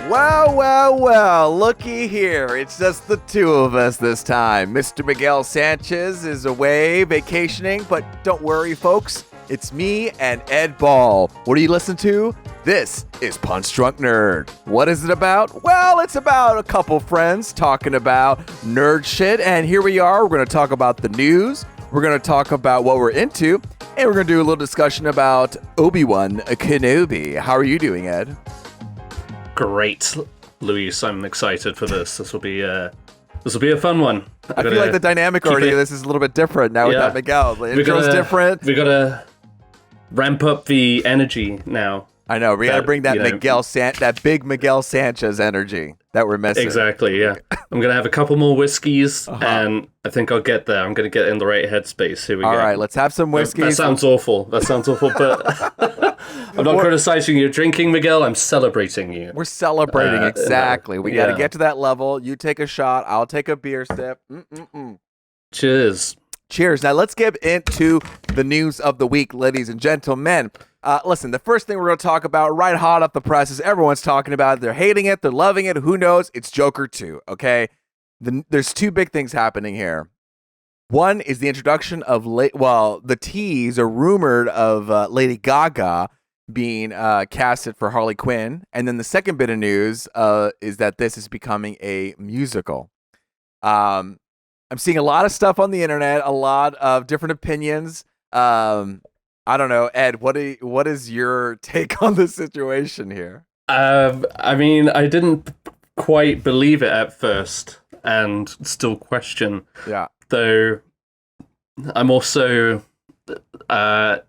Well, looky here. It's just the two of us this time. Mr. Miguel Sanchez is away vacationing, but don't worry, folks. It's me and Ed Ball. What do you listen to? This is Punch Drunk Nerd. What is it about? Well, it's about a couple friends talking about nerd shit, and here we are. We're going to talk about the news. We're going to talk about what we're into, and we're going to do a little discussion about Obi Wan Kenobi. How are you doing, Ed? Great, Luis. I'm excited for this. This will be a fun one. I feel like the dynamic already of this is a little bit different now without Miguel. The intro's different. We gotta ramp up the energy now. I know. We gotta bring that that big Miguel Sanchez energy that we're missing. Exactly. Yeah. I'm gonna have a couple more whiskeys, and I think I'll get there. I'm gonna get in the right headspace. Here we go. All right, let's have some whiskeys. That sounds awful. But I'm not criticizing your drinking, Miguel. I'm celebrating you. We're celebrating, exactly. We gotta get to that level. You take a shot. I'll take a beer sip. Cheers. Cheers. Now let's get into the news of the week, ladies and gentlemen. Listen, the first thing we're going to talk about right hot off the press is everyone's talking about it. They're hating it. They're loving it. Who knows? It's Joker 2, okay? There's two big things happening here. One is the introduction of, the tease or rumored of Lady Gaga being casted for Harley Quinn. And then the second bit of news is that this is becoming a musical. I'm seeing a lot of stuff on the internet, a lot of different opinions. I don't know, Ed, what is your take on the situation here? I mean, I didn't quite believe it at first and still question. Yeah. Though I'm also, I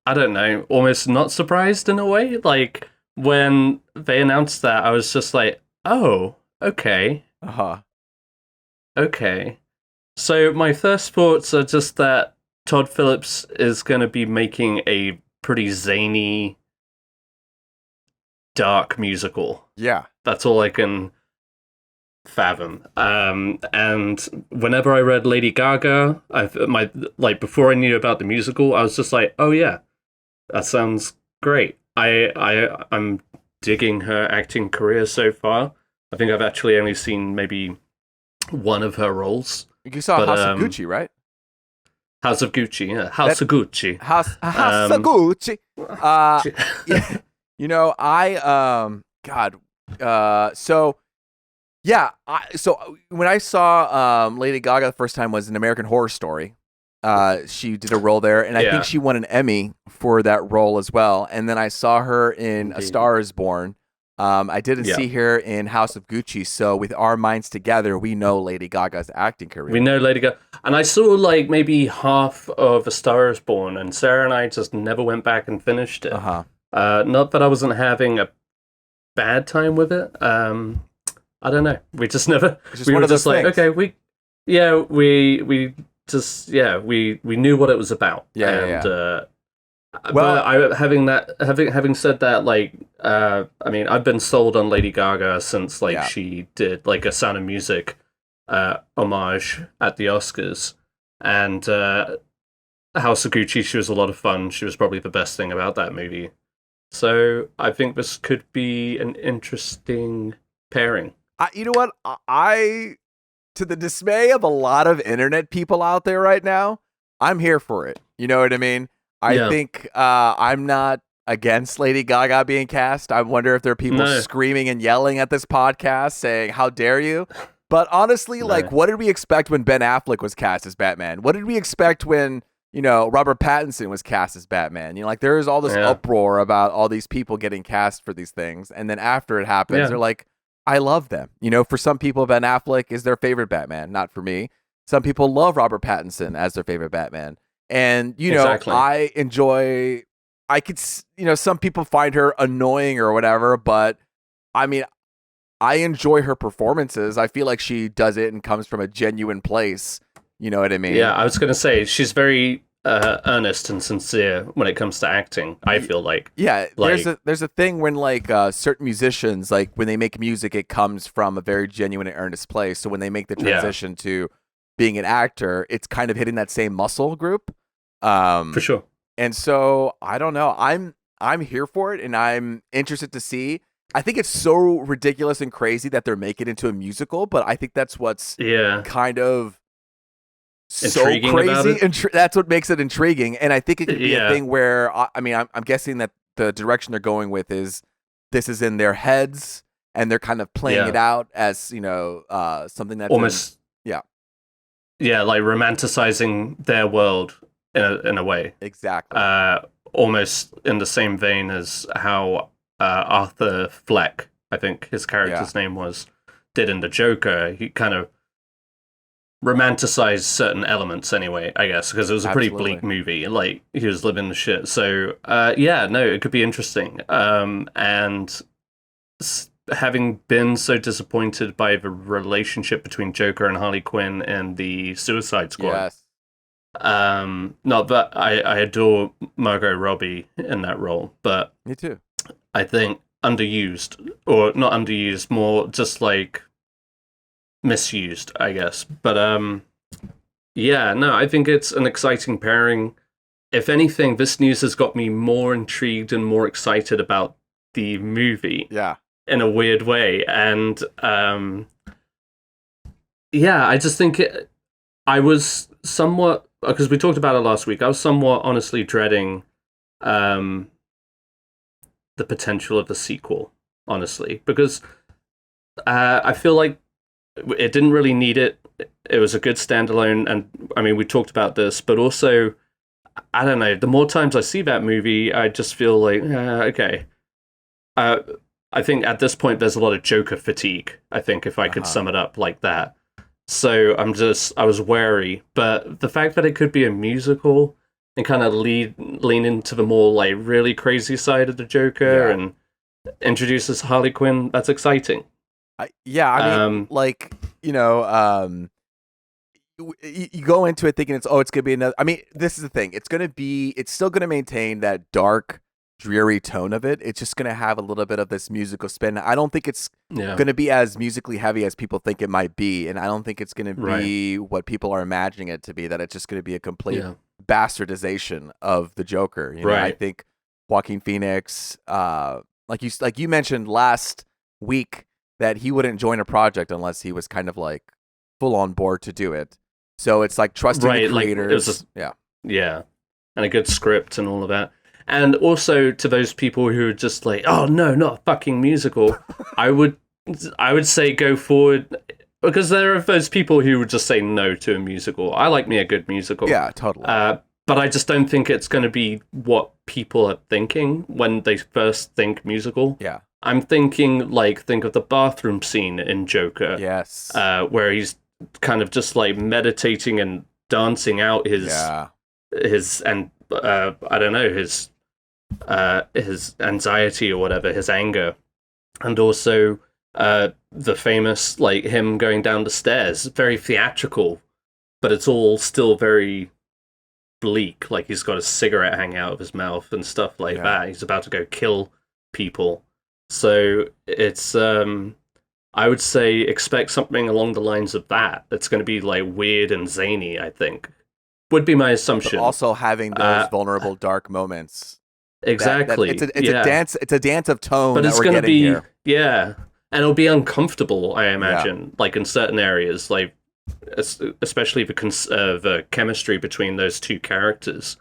don't know, almost not surprised in a way. Like, when they announced that, I was just like, oh, okay. Okay. So my first thoughts are just that Todd Phillips is going to be making a pretty zany, dark musical. Yeah. That's all I can fathom. And whenever I read Lady Gaga, before I knew about the musical, I was just like, oh yeah, that sounds great. I'm digging her acting career so far. I think I've actually only seen maybe one of her roles. You saw House of Gucci, right? House of Gucci, yeah. House of Gucci. House of Gucci. Yeah, you know, so when I saw Lady Gaga the first time was in American Horror Story. She did a role there, and I think she won an Emmy for that role as well. And then I saw her in A Star Is Born. I didn't see her in House of Gucci, so with our minds together, we know Lady Gaga's acting career. We know Lady Gaga. And I saw like maybe half of A Star Is Born, and Sarah and I just never went back and finished it. Not that I wasn't having a bad time with it. I don't know. We just never... We were just like, okay, we knew what it was about. But having said that, like, I mean, I've been sold on Lady Gaga since she did like a Sound of Music homage at the Oscars, and House of Gucci. She was a lot of fun. She was probably the best thing about that movie. So I think this could be an interesting pairing. You know what? To the dismay of a lot of internet people out there right now, I'm here for it. You know what I mean? I think I'm not against Lady Gaga being cast. I wonder if there are people screaming and yelling at this podcast saying, how dare you? But honestly, what did we expect when Ben Affleck was cast as Batman? What did we expect when, Robert Pattinson was cast as Batman? There is all this uproar about all these people getting cast for these things. And then after it happens, they're like, I love them. For some people, Ben Affleck is their favorite Batman. Not for me. Some people love Robert Pattinson as their favorite Batman. And, I could, some people find her annoying or whatever, but I mean, I enjoy her performances. I feel like she does it and comes from a genuine place. You know what I mean? Yeah, I was going to say, she's very earnest and sincere when it comes to acting, I feel like. Yeah, there's a thing when certain musicians, when they make music, it comes from a very genuine and earnest place. So when they make the transition to being an actor, it's kind of hitting that same muscle group. For sure. And so I don't know. I'm here for it, and I'm interested to see I think it's so ridiculous and crazy that they're making it into a musical, but I think that's what's kind of intriguing so crazy. That's what makes it intriguing. And I think it could be a thing where, I'm guessing that the direction they're going with is this is in their heads and they're kind of playing it out as, something that's almost, like romanticizing their world in a way. Exactly. Almost in the same vein as how Arthur Fleck, I think his character's name was, did in The Joker. He kind of romanticized certain elements anyway, I guess, because it was a pretty bleak movie. Like, he was living the shit. So, it could be interesting. And having been so disappointed by the relationship between Joker and Harley Quinn and the Suicide Squad. Yes. Not that I adore Margot Robbie in that role, but me too. I think underused, or not underused, more just like misused, I guess. But I think it's an exciting pairing. If anything, this news has got me more intrigued and more excited about the movie. Yeah. In a weird way. And I just think I was somewhat, because we talked about it last week, I was somewhat honestly dreading the potential of the sequel, honestly, because I feel like it didn't really need it. It was a good standalone, and I mean, we talked about this, but also, I don't know, the more times I see that movie, I just feel like, okay. I think at this point there's a lot of Joker fatigue, I think, if I could sum it up like that. So I was wary, but the fact that it could be a musical and kind of lean into the more like really crazy side of the Joker and introduces Harley Quinn, that's exciting. You go into it thinking it's going to be another. I mean, this is the thing. It's still going to maintain that dark, dreary tone of it. It's just going to have a little bit of this musical spin. I don't think it's going to be as musically heavy as people think it might be, and I don't think it's going to be what people are imagining it to be, that it's just going to be a complete bastardization of the Joker. I think Joaquin Phoenix, like you mentioned last week, that he wouldn't join a project unless he was kind of like full on board to do it. So it's like trusting the creators. And a good script and all of that. And also to those people who are just like, oh no, not a fucking musical, I would say go forward, because there are those people who would just say no to a musical. I like me a good musical. Yeah, totally. But I just don't think it's going to be what people are thinking when they first think musical. Yeah. I'm thinking, think of the bathroom scene in Joker. Yes. Where he's kind of just like meditating and dancing out his anxiety or whatever, his anger. And also the famous, him going down the stairs, very theatrical, but it's all still very bleak. Like, he's got a cigarette hanging out of his mouth and stuff like that. He's about to go kill people. So it's, I would say expect something along the lines of that. It's going to be weird and zany, I think. Would be my assumption. But also having those vulnerable, dark moments. Exactly. It's a dance. It's a dance of tone. But it's going to be here. And it'll be uncomfortable, I imagine. In certain areas, especially the chemistry between those two characters.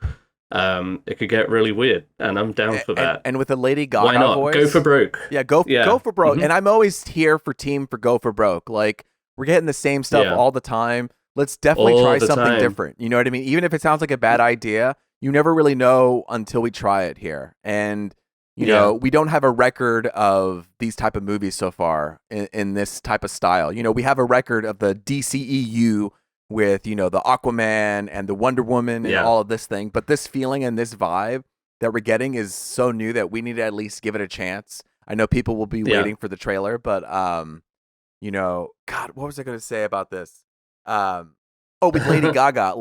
It could get really weird, and I'm down for that. And with a Lady Gaga why not? voice, go for broke. Yeah, go for broke. Mm-hmm. And I'm always here for go for broke. We're getting the same stuff all the time. Let's definitely try something different. You know what I mean? Even if it sounds like a bad idea, you never really know until we try it here. And you know, we don't have a record of these type of movies so far in this type of style. We have a record of the DCEU with, the Aquaman and the Wonder Woman and all of this thing. But this feeling and this vibe that we're getting is so new that we need to at least give it a chance. I know people will be waiting for the trailer, but, God, what was I going to say about this? With Lady Gaga,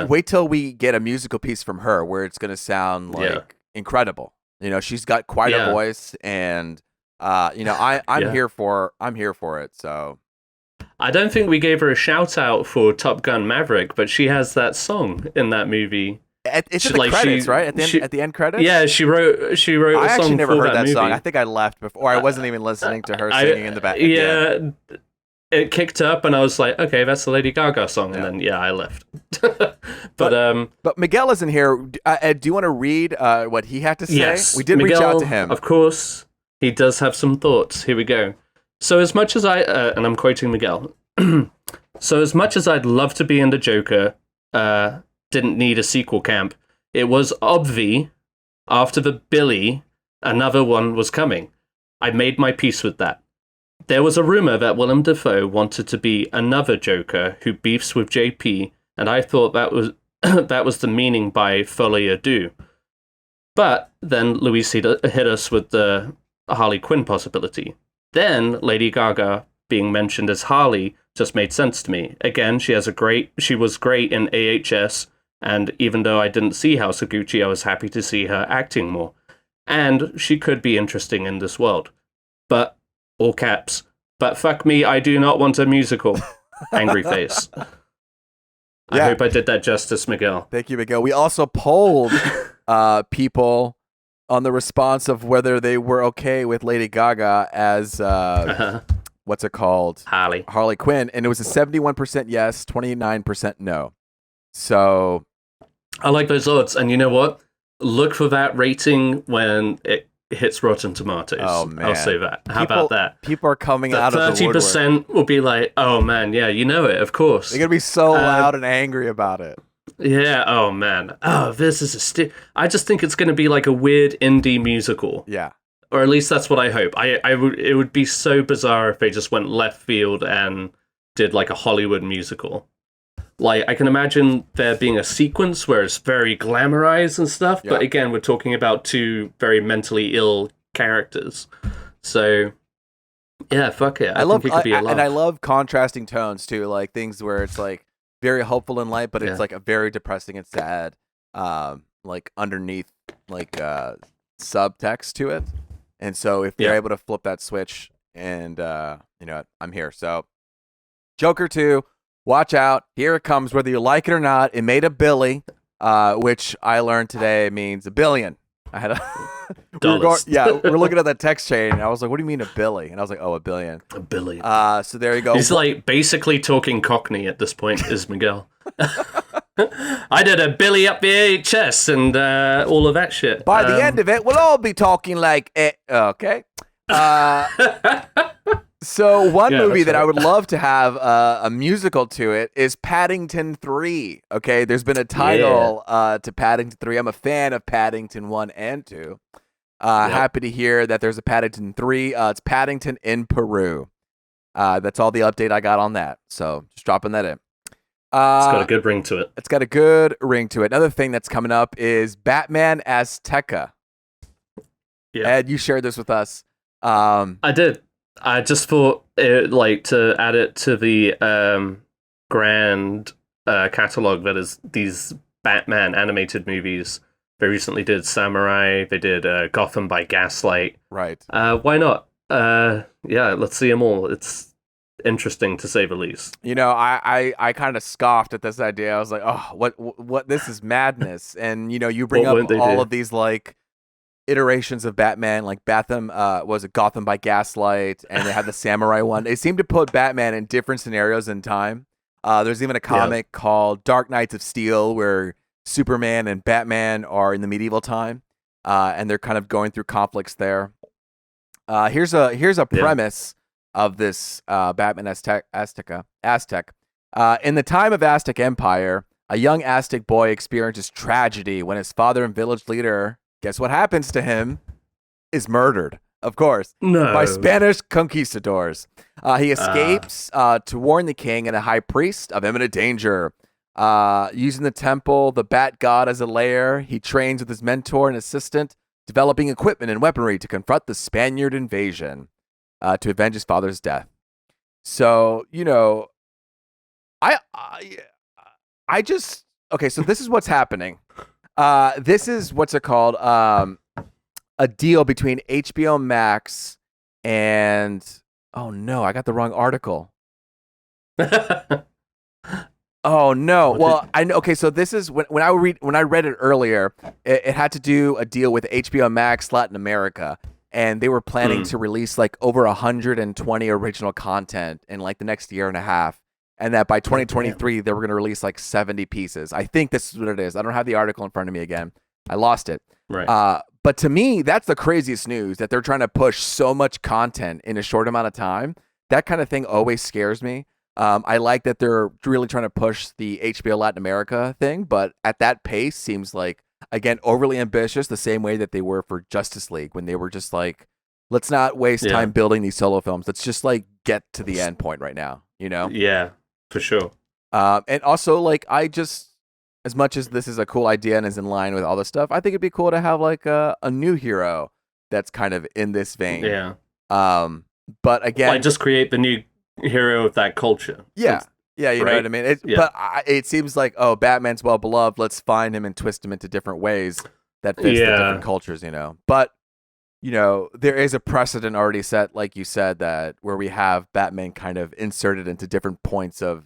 wait till we get a musical piece from her where it's going to sound incredible. She's got quite a voice, and, I'm here for it. So. I don't think we gave her a shout out for Top Gun Maverick, but she has that song in that movie. It's in the credits, right? At the end credits. Yeah, she wrote a song. I actually never heard that movie. song. I think I left before. I wasn't even listening to her singing in the back. Yeah, it kicked up, and I was like, okay, that's the Lady Gaga song, and then I left. But Miguel isn't here. Do you want to read what he had to say? Yes, we did Miguel, reach out to him. Of course, he does have some thoughts. Here we go. So as much as and I'm quoting Miguel. So as much as I'd love to be in the Joker, didn't need a sequel camp. It was obvi after the Billy, another one was coming. I made my peace with that. There was a rumor that Willem Dafoe wanted to be another Joker who beefs with JP, and I thought that was that was the meaning by folie à deux. But then Luis hit us with the Harley Quinn possibility. Then Lady Gaga being mentioned as Harley just made sense to me. Again, she was great in AHS, and even though I didn't see House of Gucci, I was happy to see her acting more. And she could be interesting in this world. But, all caps, but fuck me, I do not want a musical. Angry face. I hope I did that justice, Miguel. Thank you, Miguel. We also polled people on the response of whether they were okay with Lady Gaga as what's it called? Harley Quinn, and it was a 71% yes, 29% no. So I like those odds, and you know what? Look for that rating when it hits Rotten Tomatoes. Oh man, I'll say that. How about that? People are coming out of the woodwork. 30% will be like, oh man, yeah, you know it, of course. They're gonna be so loud and angry about it. Yeah, oh man. Oh, this is I just think it's going to be like a weird indie musical. Yeah. Or at least that's what I hope. It would be so bizarre if they just went left field and did like a Hollywood musical. Like, I can imagine there being a sequence where it's very glamorized and stuff, but again, we're talking about two very mentally ill characters. So, yeah, fuck it. I think it could be a lot. And I love contrasting tones too, like things where it's like very hopeful and light, but it's like a very depressing and sad, like underneath, like subtext to it. And so if they're able to flip that switch, and I'm here. So Joker 2, watch out! Here it comes, whether you like it or not. It made a billy, which I learned today means $1 billion. I had we're looking at that text chain, and I was like, "What do you mean a billy?" And I was like, "Oh, $1 billion." $1 billion. So there you go. He's like basically talking Cockney at this point, is Miguel. I did a billy up the HS and all of that shit. By the end of it, we'll all be talking like, okay. So one movie that I would love to have a musical to it is Paddington 3. Okay, there's been a title to Paddington 3. I'm a fan of Paddington 1 and 2. Happy to hear that there's a Paddington 3. It's Paddington in Peru. That's all the update I got on that. So just dropping that in. It's got a good ring to it. It's got a good ring to it. Another thing that's coming up is Batman Azteca. Yeah. Ed, you shared this with us. I did. I just thought to add it to the grand catalog that is these Batman animated movies. They recently did Samurai. They did Gotham by Gaslight. Right. Why not? Let's see them all. It's interesting to say the least. You know, I kind of scoffed at this idea. I was like, oh, what? This is madness. And you bring up all of these like iterations of Batman, like Gotham by Gaslight, and they had the Samurai one. They seem to put Batman in different scenarios in time. There's even a comic called Dark Knights of Steel where Superman and Batman are in the medieval time, and they're kind of going through conflicts there. Here's a premise of this Batman Aztec. In the time of Aztec Empire, a young Aztec boy experiences tragedy when his father and village leader, guess what happens to him, is murdered, of course, by Spanish conquistadors. He escapes to warn the king and a high priest of imminent danger. Using the temple, the Bat God as a lair, he trains with his mentor and assistant, developing equipment and weaponry to confront the Spaniard invasion. To avenge his father's death. So, I just, okay, so this is what's happening. This is, what's it called? A deal between HBO Max and, oh no, I got the wrong article. Oh no! Well, I know. Okay, so this is when I read it earlier. It had to do a deal with HBO Max Latin America, and they were planning to release like over 120 original content in like the next year and a half, and that by 2023 they were going to release like 70 pieces. I think this is what it is. I don't have the article in front of me again. I lost it. Right. But to me, that's the craziest news, that they're trying to push so much content in a short amount of time. That kind of thing always scares me. I like that they're really trying to push the HBO Latin America thing, but at that pace seems like, again, overly ambitious, the same way that they were for Justice League, when they were just like, let's not waste time building these solo films. Let's just like get to the end point right now, you know? Yeah, for sure. And also, like, as much as this is a cool idea and is in line with all this stuff, I think it'd be cool to have like a new hero that's kind of in this vein. Yeah. But again, like just create the new hero of that culture. Yeah. Yeah, you know what I mean? But it seems like, oh, Batman's well beloved. Let's find him and twist him into different ways that fits the different cultures, you know? But, you know, there is a precedent already set, like you said, that where we have Batman kind of inserted into different points of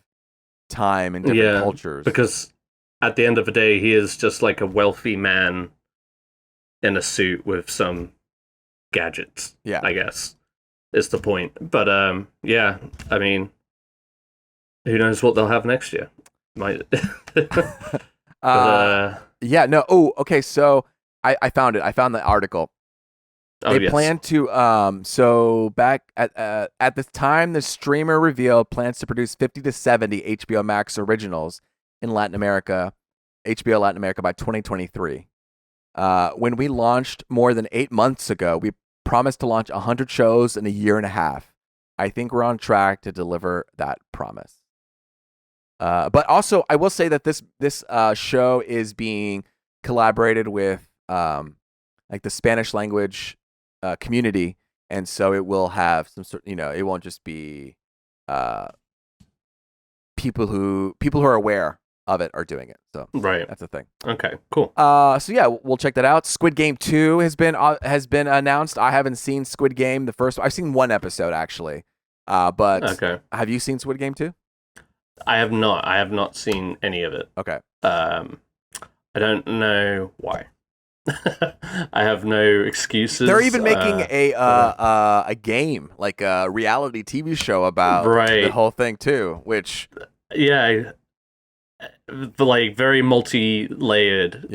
time and different cultures. Because at the end of the day, he is just like a wealthy man in a suit with some gadgets, I guess, is the point. But, yeah, I mean, who knows what they'll have next year? Might. Yeah, no. Oh, okay. So I found it. I found the article. They plan to, so back at the time the streamer revealed plans to produce 50 to 70 HBO Max originals in Latin America, HBO Latin America by 2023. When we launched more than 8 months ago, we promised to launch 100 shows in a year and a half. I think we're on track to deliver that promise. But also, I will say that this show is being collaborated with like the Spanish language community, and so it will have some sort. You know, it won't just be people who are aware of it are doing it. So that's the thing. Okay, cool. So yeah, we'll check that out. Squid Game 2 has been announced. I haven't seen Squid Game the first. I've seen one episode actually. But have you seen Squid Game 2? I have not. I have not seen any of it. Okay. I don't know why. I have no excuses. They're even making a game, like a reality TV show about the whole thing too, which like very multi-layered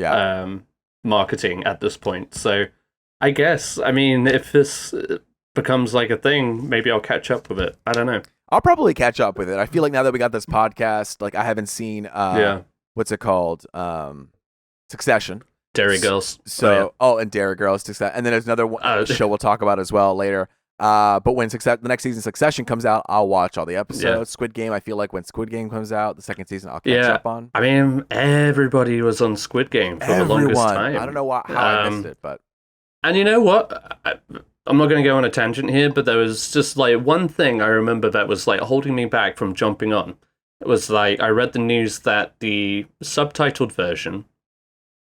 marketing at this point. So I guess, I mean, if this becomes like a thing, maybe I'll catch up with it. I don't know. I'll probably catch up with it. I feel like now that we got this podcast, like I haven't seen what's it called? Succession. Dairy Girls. So and Dairy Girls. And then there's another show we'll talk about as well later. But when the next season Succession comes out, I'll watch all the episodes. Yeah. Squid Game, I feel like when Squid Game comes out, the second season I'll catch up on. I mean, everybody was on Squid Game for the longest time. I don't know how I missed it, but. And you know what? I'm not going to go on a tangent here, but there was just like one thing I remember that was like holding me back from jumping on. It was like I read the news that the subtitled version,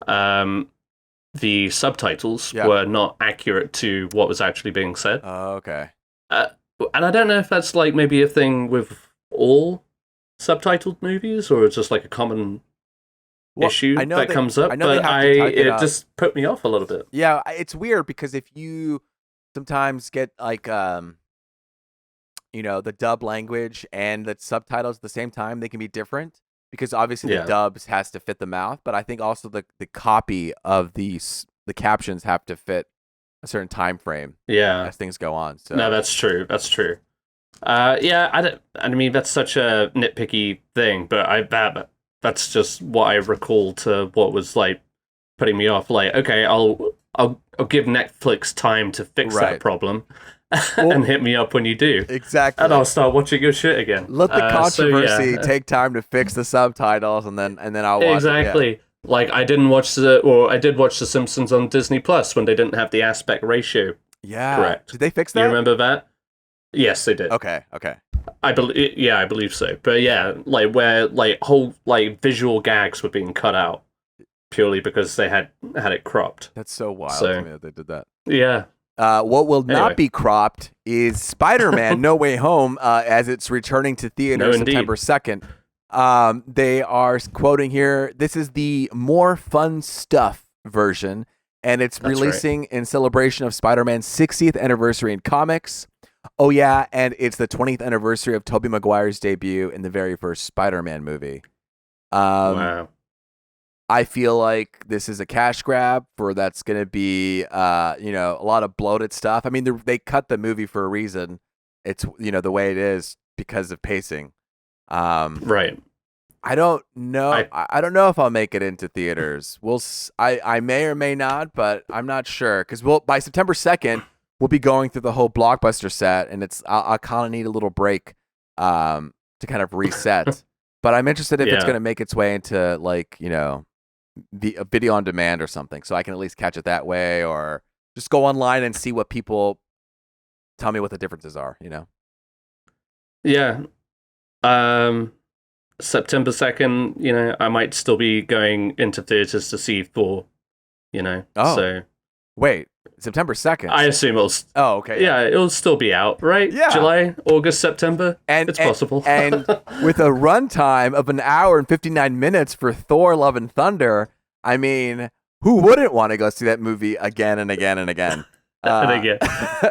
the subtitles were not accurate to what was actually being said. Oh, okay. And I don't know if that's like maybe a thing with all subtitled movies or it's just like a common issue that comes up. But it just put me off a little bit. Yeah, it's weird because if you sometimes get like you know, the dub language and the subtitles at the same time, they can be different because obviously the dubs has to fit the mouth, but I think also the copy of the captions have to fit a certain time frame as things go on. So no, that's true. I mean that's such a nitpicky thing, but that's just what I recall to what was like putting me off. Like, okay, I'll give Netflix time to fix that problem and hit me up when you do. Exactly. And I'll start watching your shit again. Let the controversy take time to fix the subtitles and then I'll watch exactly. it. Yeah. Like I did watch The Simpsons on Disney Plus when they didn't have the aspect ratio. Yeah. Correct. Did they fix that? You remember that? Yes, they did. Okay. I believe so. But yeah, like where like whole like visual gags were being cut out purely because they had it cropped. That's so wild to me that they did that. Yeah. What will not be cropped is Spider-Man No Way Home as it's returning to theaters September 2nd. They are quoting here, this is the more fun stuff version, and it's releasing in celebration of Spider-Man's 60th anniversary in comics. Oh, yeah, and it's the 20th anniversary of Tobey Maguire's debut in the very first Spider-Man movie. Wow. I feel like this is a cash grab for that's going to be, a lot of bloated stuff. I mean, they cut the movie for a reason. It's, the way it is because of pacing. Right. I don't know. I don't know if I'll make it into theaters. I may or may not, but I'm not sure because by September 2nd, we'll be going through the whole blockbuster set, and I kind of need a little break to kind of reset. But I'm interested if it's going to make its way into a video on demand or something, so I can at least catch it that way, or just go online and see what people tell me what the differences are. Yeah. September 2nd, I might still be going into theaters to see Thor, Oh. So wait, September 2nd? I assume it'll... Oh, okay. Yeah, it'll still be out, right? Yeah. July, August, September? It's possible. And with a runtime of 1 hour and 59 minutes for Thor Love and Thunder, I mean, who wouldn't want to go see that movie again and again and again? And again.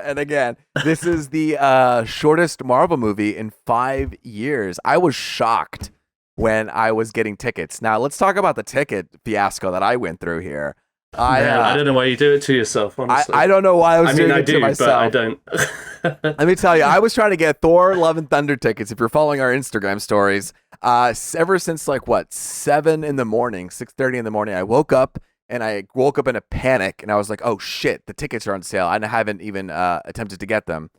And again. This is the shortest Marvel movie in 5 years. I was shocked when I was getting tickets. Now, let's talk about the ticket fiasco that I went through here. I don't know why you do it to yourself, honestly. I don't know why I was doing it to myself. I don't. Let me tell you, I was trying to get Thor Love and Thunder tickets. If you're following our Instagram stories, ever since 7 in the morning, 6:30 in the morning, I woke up in a panic, and I was like, oh shit, the tickets are on sale. I haven't even attempted to get them.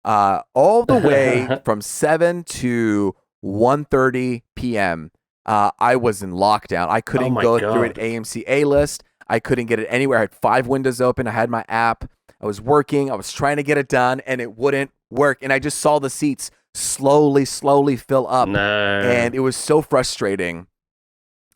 All the way from 7 to 1:30 p.m. I was in lockdown. I couldn't go through an AMC A-list. I couldn't get it anywhere. I had 5 windows open. I had my app. I was working. I was trying to get it done, and it wouldn't work. And I just saw the seats slowly fill up. No. And it was so frustrating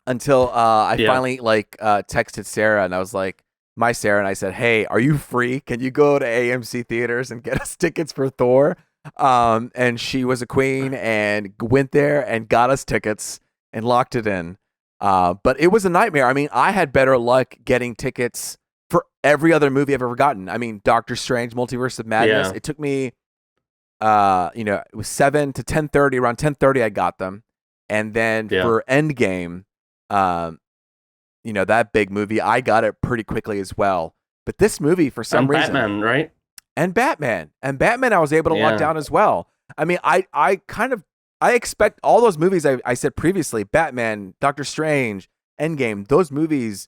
until I finally texted Sarah, and I was like, my Sarah, and I said, hey, are you free? Can you go to AMC theaters and get us tickets for Thor? And she was a queen and went there and got us tickets and locked it in. But it was a nightmare. I mean, I had better luck getting tickets for every other movie I've ever gotten. I mean, Doctor Strange, Multiverse of Madness. Yeah. It took me, it was 7 to 10:30. Around 10:30, I got them. And then for Endgame, that big movie, I got it pretty quickly as well. But this movie, for some reason, Batman, right? And Batman, I was able to lock down as well. I mean, I expect all those movies I said previously, Batman, Doctor Strange, Endgame, those movies,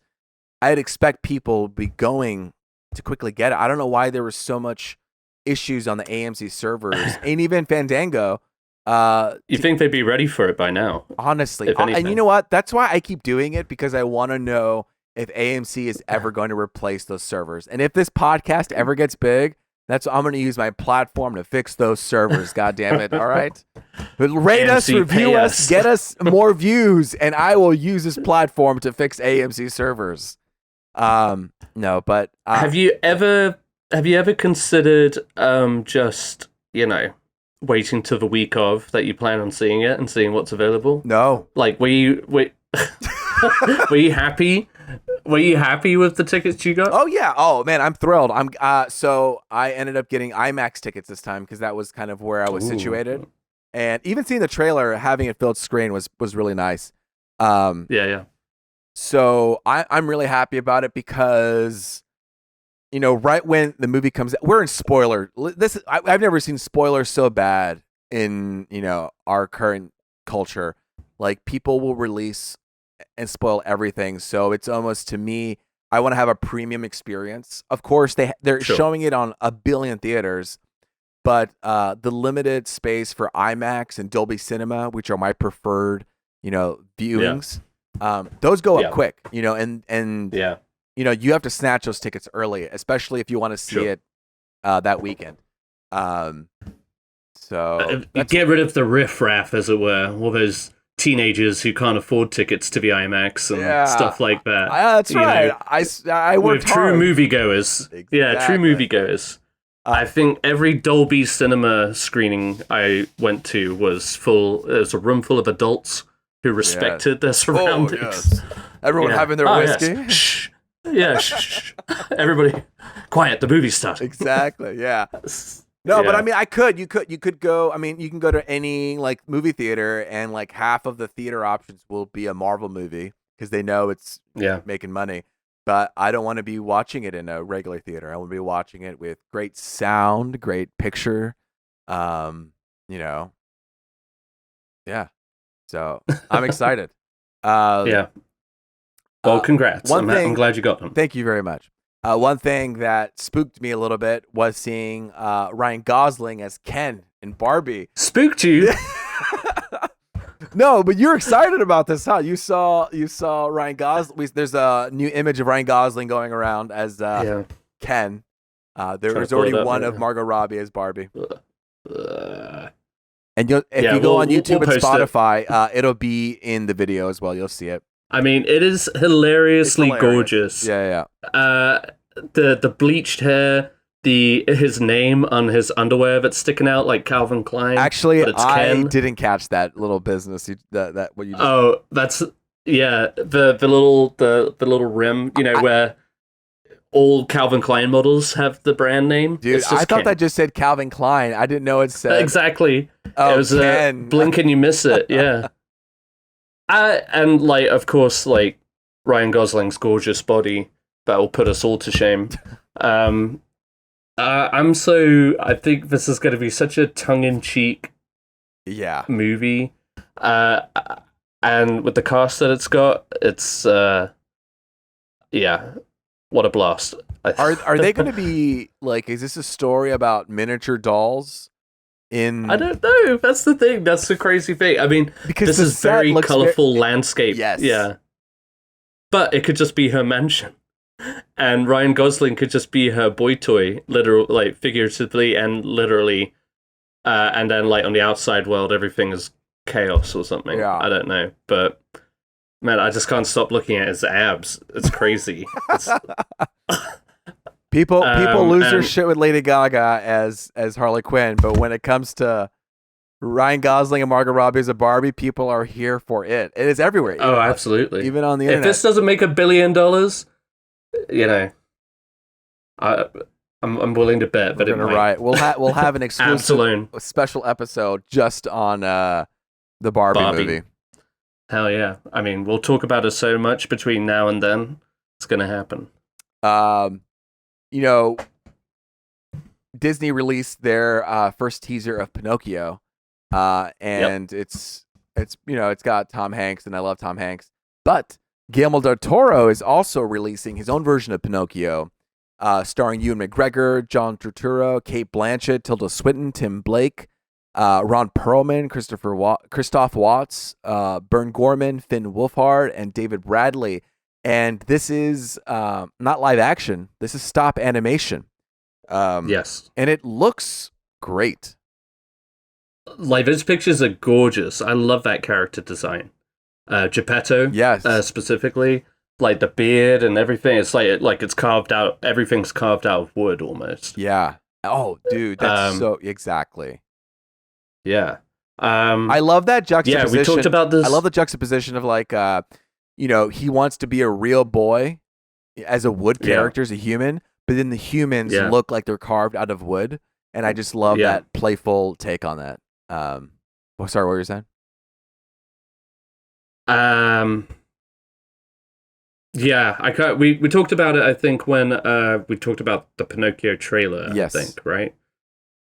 I'd expect people to be going to quickly get it. I don't know why there was so much issues on the AMC servers and even Fandango. You think they'd be ready for it by now? Honestly. And you know what? That's why I keep doing it, because I want to know if AMC is ever going to replace those servers. And if this podcast ever gets big, I'm going to use my platform to fix those servers. God damn it. All right. But rate us, review us, get us more views, and I will use this platform to fix AMC servers. No, but have you ever considered just, waiting till the week of that you plan on seeing it and seeing what's available? No. Like, were you happy? Were you happy with the tickets you got? Oh yeah. Oh man, I'm thrilled. So I ended up getting IMAX tickets this time because that was kind of where I was situated. And even seeing the trailer, having it filled screen was really nice. Yeah. So I'm really happy about it because, right when the movie comes out, we're in spoiler. I've never seen spoilers so bad in, our current culture. Like, people will release and spoil everything. So it's almost, to me, I want to have a premium experience. Of course, they're showing it on 1 billion theaters, but the limited space for IMAX and Dolby Cinema, which are my preferred, viewings, those go up quick, and you have to snatch those tickets early, especially if you want to see it that weekend. So get rid of the riffraff, as it were, all those teenagers who can't afford tickets to the IMAX and stuff like that. That's right. I worked with true moviegoers. Exactly. Yeah, true moviegoers. I think every Dolby Cinema screening I went to was full. It was a room full of adults who respected their surroundings. Yes. Everyone having their whiskey. Yes. Shh. Yeah, shh. Everybody, quiet. The movie started. Exactly. Yeah. No, but I mean, you could go. I mean, you can go to any like movie theater, and like half of the theater options will be a Marvel movie because they know it's making money. But I don't want to be watching it in a regular theater. I want to be watching it with great sound, great picture. You know, yeah. So I'm excited. Yeah. Well, congrats. I'm glad you got them. Thank you very much. One thing that spooked me a little bit was seeing Ryan Gosling as Ken in Barbie. Spooked you? No, but you're excited about this, huh? You saw Ryan Gosling. There's a new image of Ryan Gosling going around as Ken. There was already one of Margot Robbie as Barbie. And if you go on YouTube and Spotify, it'll be in the video as well. You'll see it. I mean, it is hilariously gorgeous. Yeah. The bleached hair, his name on his underwear that's sticking out like Calvin Klein. Actually, I didn't catch that little business. That what you just... Oh, that's the little rim, where all Calvin Klein models have the brand name. Dude, I thought that just said Calvin Klein. I didn't know it said exactly. Oh, it was Ken. Blink and you miss it. Yeah. And like, of course, like Ryan Gosling's gorgeous body that will put us all to shame. I think this is going to be such a tongue-in-cheek movie. And with the cast that it's got, it's what a blast. Are they going to be like, is this a story about miniature dolls? I don't know. That's the thing. That's the crazy thing. I mean, because this is very colorful landscape. Yes. Yeah. But it could just be her mansion. And Ryan Gosling could just be her boy toy, like figuratively and literally. And then like on the outside world, everything is chaos or something. Yeah. I don't know. But man, I just can't stop looking at his abs. It's crazy. People lose their shit with Lady Gaga as Harley Quinn, but when it comes to Ryan Gosling and Margot Robbie as a Barbie, people are here for it. It is everywhere. Oh, absolutely. Even on the internet. If this doesn't make $1 billion, I'm willing to bet. But we'll have an exclusive special episode just on the Barbie movie. Hell yeah! I mean, we'll talk about it so much between now and then. It's gonna happen. Disney released their first teaser of Pinnochio, and it's got Tom Hanks, and I love Tom Hanks. But Guillermo del Toro is also releasing his own version of Pinocchio, starring Ewan McGregor, John Turturro, Kate Blanchett, Tilda Swinton, Tim Blake, Ron Perlman, Christoph Waltz, Bern Gorman, Finn Wolfhard, and David Bradley. And this is not live action. This is stop animation. Yes. And it looks great. Like, those pictures are gorgeous. I love that character design. Geppetto, yes. Specifically. Like, the beard and everything. It's like it's carved out. Everything's carved out of wood, almost. Yeah. Oh, dude. That's so... Exactly. Yeah. I love that juxtaposition. Yeah, we talked about this. I love the juxtaposition of, like... he wants to be a real boy as a wood character, as a human, but then the humans look like they're carved out of wood. And I just love that playful take on that. Sorry, what were you saying? We talked about it, I think, when we talked about the Pinocchio trailer, yes. I think, right?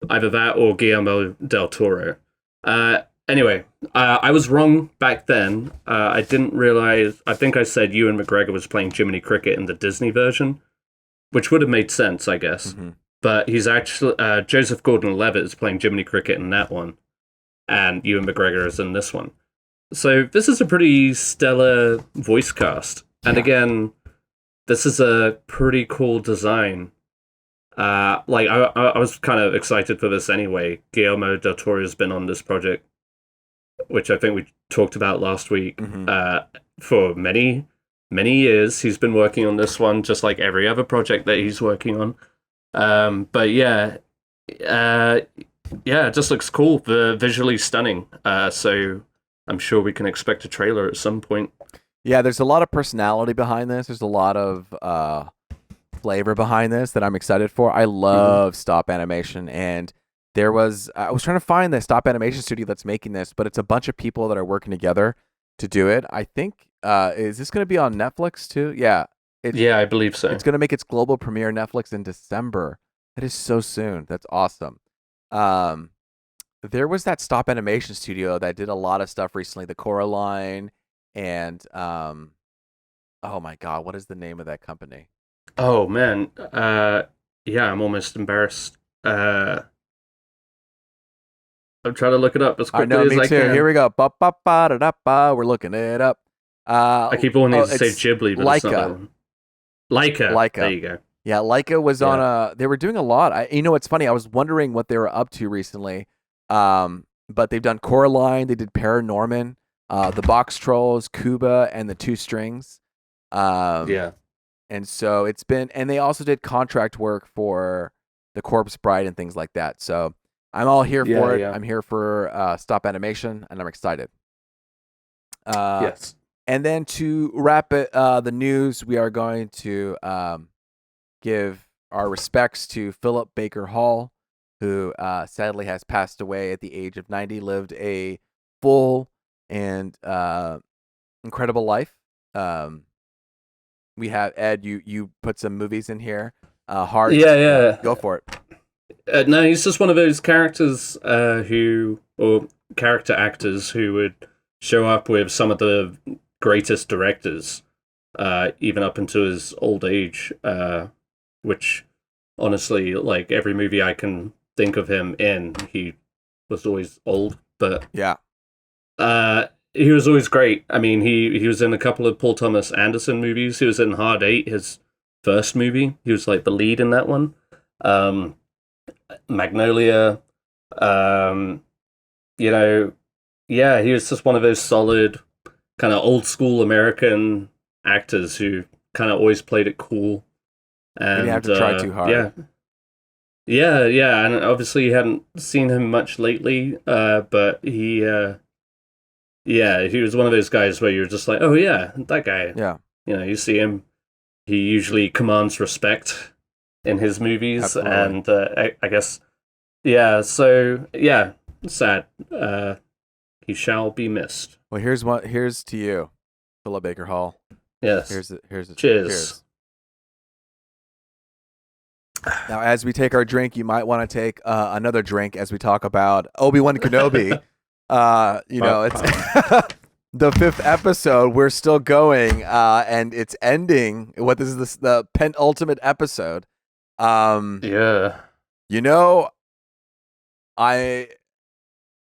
Either that or Guillermo del Toro. Anyway, I was wrong back then. I didn't realize... I think I said Ewan McGregor was playing Jiminy Cricket in the Disney version, which would have made sense, I guess. Mm-hmm. But he's actually... Joseph Gordon-Levitt is playing Jiminy Cricket in that one, and Ewan McGregor is in this one. So this is a pretty stellar voice cast. And again, this is a pretty cool design. I was kind of excited for this anyway. Guillermo del Toro has been on this project, which I think we talked about last week, for many, many years. He's been working on this one, just like every other project that he's working on. It just looks cool. Visually stunning. So I'm sure we can expect a trailer at some point. Yeah, there's a lot of personality behind this. There's a lot of flavor behind this that I'm excited for. I love stop animation, and I was trying to find the stop animation studio that's making this, but it's a bunch of people that are working together to do it. I think is this going to be on Netflix too? Yeah. Yeah, I believe so. It's going to make its global premiere Netflix in December. That is so soon. That's awesome. There was that stop animation studio that did a lot of stuff recently, the Coraline, and oh my god, what is the name of that company? Oh man, yeah, I'm almost embarrassed. I'm trying to look it up as quickly as I can. Here we go. Ba, ba, ba, da, da, ba. We're looking it up. I keep wanting to say Ghibli, but Laika. it's not that one. Laika. There you go. Yeah, Laika was on they were doing a lot. You know what's funny? I was wondering what they were up to recently. But they've done Coraline, they did Paranorman, the Box Trolls, Cuba, and the Two Strings. Yeah. And so it's been, and they also did contract work for the Corpse Bride and things like that. So I'm all here for it. Yeah. I'm here for stop animation, and I'm excited. Yes. And then to wrap it, the news, we are going to give our respects to Philip Baker Hall, who sadly has passed away at the age of 90, lived a full and incredible life. We have, Ed, you put some movies in here. Heart. Yeah. Go for it. No, he's just one of those characters or character actors who would show up with some of the greatest directors, even up into his old age, which honestly, like every movie I can think of him in, he was always old, but yeah, he was always great. I mean, he was in a couple of Paul Thomas Anderson movies. He was in Hard Eight, his first movie. He was like the lead in that one. Magnolia, he was just one of those solid kind of old school American actors who kind of always played it cool. And you didn't have to try too hard. Yeah, and obviously you hadn't seen him much lately, but he was one of those guys where you're just like, oh yeah, that guy. Yeah. You see him, he usually commands respect in his movies. Absolutely. And I guess, so sad. He shall be missed. Well, here's to you, Philip Baker Hall. Yes. Cheers. Cheers. Now, as we take our drink, you might want to take another drink as we talk about Obi Wan Kenobi. It's the 5th episode. We're still going, and it's ending. This is the penultimate episode. Yeah.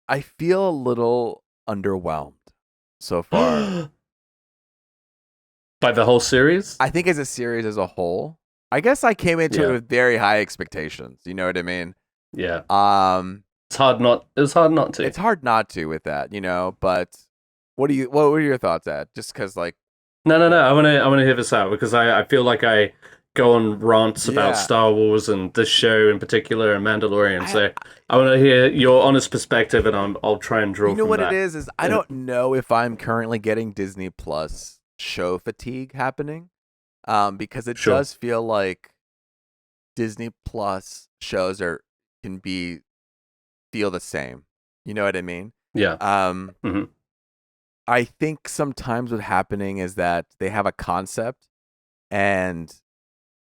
I feel a little underwhelmed so far. By the whole series? I think as a series as a whole. I guess I came into it with very high expectations. You know what I mean? Yeah. It's hard not to. It's hard not to with that, but what were your thoughts, Ed? Just because like No. I wanna hear this out because I feel like I go on rants about Star Wars and this show in particular and Mandalorian. So I want to hear your honest perspective, and I'll try and draw. You know what it is I don't know if I'm currently getting Disney Plus show fatigue happening, because it does feel like Disney Plus shows can feel the same. You know what I mean? Yeah. I think sometimes what's happening is that they have a concept and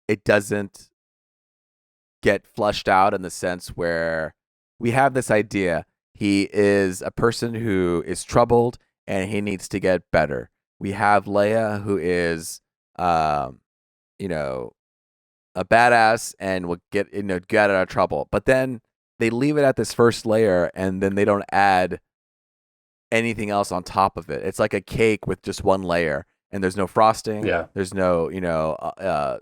it doesn't get flushed out in the sense where we have this idea. He is a person who is troubled and he needs to get better. We have Leia, who is, a badass and will get out of trouble. But then they leave it at this first layer and then they don't add anything else on top of it. It's like a cake with just one layer. And there's no frosting. Yeah. There's no,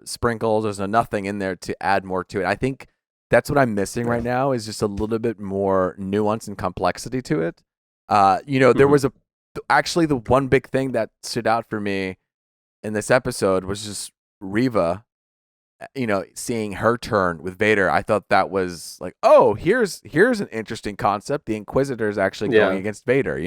sprinkles. There's no nothing in there to add more to it. I think that's what I'm missing right now is just a little bit more nuance and complexity to it. There was actually the one big thing that stood out for me in this episode was just Reva, seeing her turn with Vader. I thought that was like, oh, here's an interesting concept. The Inquisitor is actually going against Vader,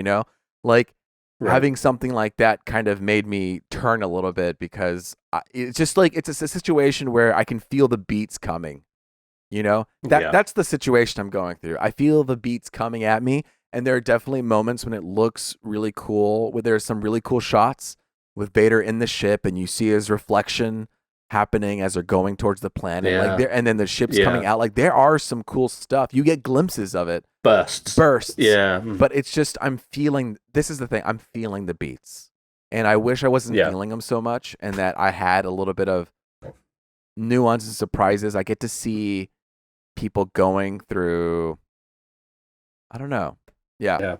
Like, having something like that kind of made me turn a little bit, because it's just like, it's a situation where I can feel the beats coming. That's the situation I'm going through. I feel the beats coming at me, and there are definitely moments when it looks really cool, where there's some really cool shots with Vader in the ship, and you see his reflection happening as they're going towards the planet. Like, and then the ship's coming out. Like, there are some cool stuff. You get glimpses of it. Bursts. Yeah. But it's just, this is the thing, I'm feeling the beats. And I wish I wasn't feeling them so much, and that I had a little bit of nuance and surprises. I get to see people going through, I don't know. Yeah.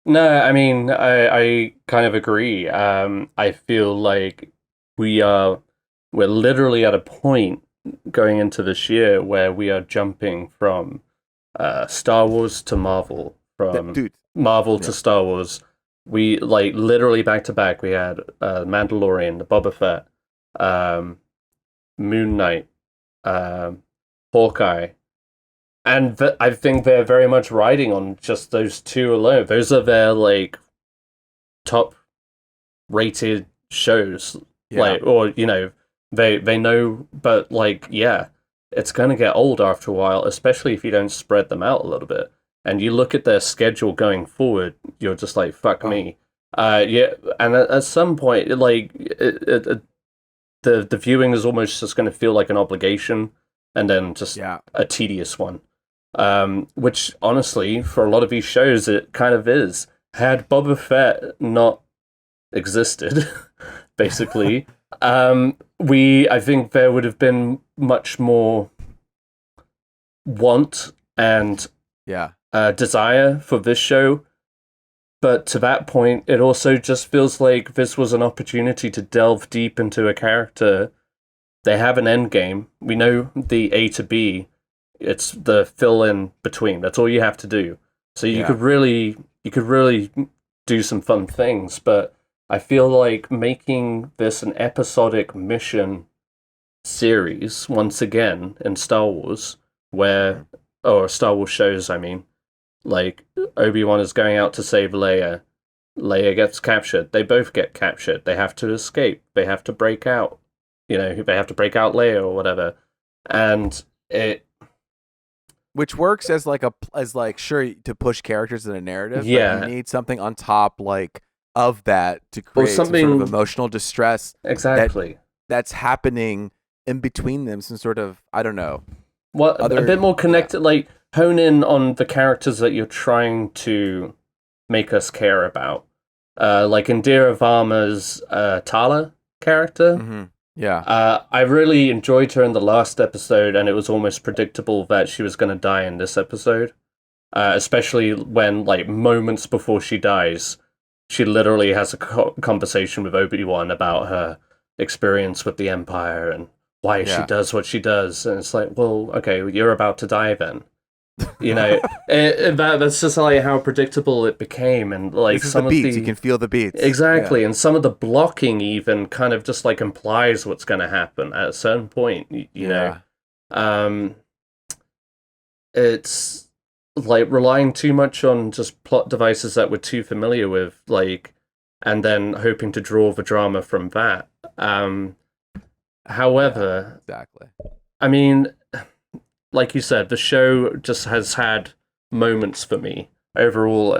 No, I mean, I kind of agree. I feel like we're literally at a point going into this year where we are jumping from Star Wars to Marvel, from Marvel to Star Wars. We, like, literally back to back, we had Mandalorian, the Boba Fett, Moon Knight, Hawkeye. And I think they're very much riding on just those two alone. Those are their, like, top rated shows. Like, or, they know, but, like, it's going to get old after a while, especially if you don't spread them out a little bit. And you look at their schedule going forward, you're just like, fuck me. And at some point, like, the viewing is almost just going to feel like an obligation, and then just a tedious one. Which, honestly, for a lot of these shows, it kind of is. Had Boba Fett not existed, basically, I think there would have been much more want and desire for this show. But to that point, it also just feels like this was an opportunity to delve deep into a character. They have an end game. We know the A to B. It's the fill in between. That's all you have to do. So you could really do some fun things. But I feel like making this an episodic mission series once again in Star Wars, or Star Wars shows, I mean, like, Obi Wan is going out to save Leia. Leia gets captured. They both get captured. They have to escape. They have to break out. They have to break out Leia or whatever, and which works as sure, to push characters in a narrative. Yeah, but you need something on top, like, of that to create some sort of emotional distress. Exactly. That's happening in between them. Some sort of, I don't know. A bit more connected, like, hone in on the characters that you're trying to make us care about. Like Indira Varma's Tala character. Mm-hmm. Yeah. I really enjoyed her in the last episode, and it was almost predictable that she was going to die in this episode. Especially when, like, moments before she dies, she literally has a conversation with Obi-Wan about her experience with the Empire and why she does what she does. And it's like, well, okay, you're about to die then. That's just like how predictable it became, and like some of the beats, you can feel the beats exactly, and some of the blocking even kind of just like implies what's going to happen at a certain point. You know, it's like relying too much on just plot devices that we're too familiar with, like, and then hoping to draw the drama from that. However, exactly. I mean, like you said, the show just has had moments for me. Overall,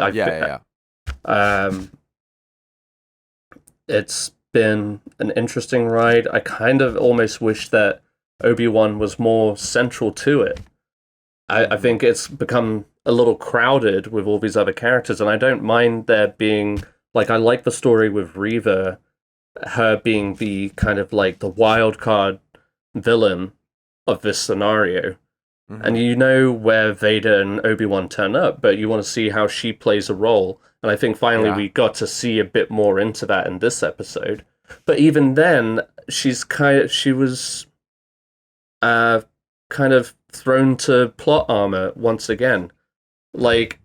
it's been an interesting ride. I kind of almost wish that Obi-Wan was more central to it. I think it's become a little crowded with all these other characters, and I don't mind there being, like, I like the story with Reva, her being the kind of like the wild card villain of this scenario. Mm-hmm. And you know where Vader and Obi-Wan turn up, but you want to see how she plays a role. And I think finally we got to see a bit more into that in this episode. But even then, she was kind of thrown to plot armor once again. Like,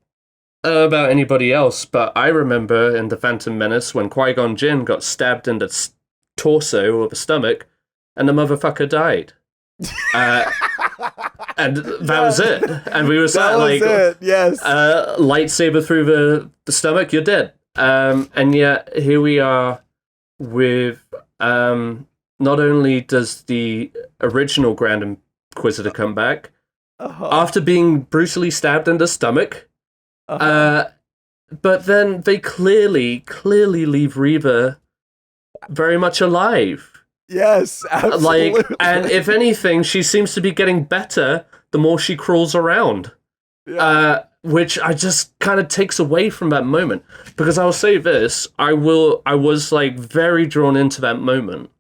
about anybody else, but I remember in The Phantom Menace when Qui-Gon Jinn got stabbed in the torso or the stomach, and the motherfucker died. And that was it. And we were sat like, yes. Lightsaber through the stomach, you're dead. And yet here we are with not only does the original Grand Inquisitor come back after being brutally stabbed in the stomach, but then they clearly leave Reva very much alive. Yes, absolutely. And if anything, she seems to be getting better the more she crawls around. Yeah. Which I just kind of takes away from that moment. Because I will say this, I was like very drawn into that moment.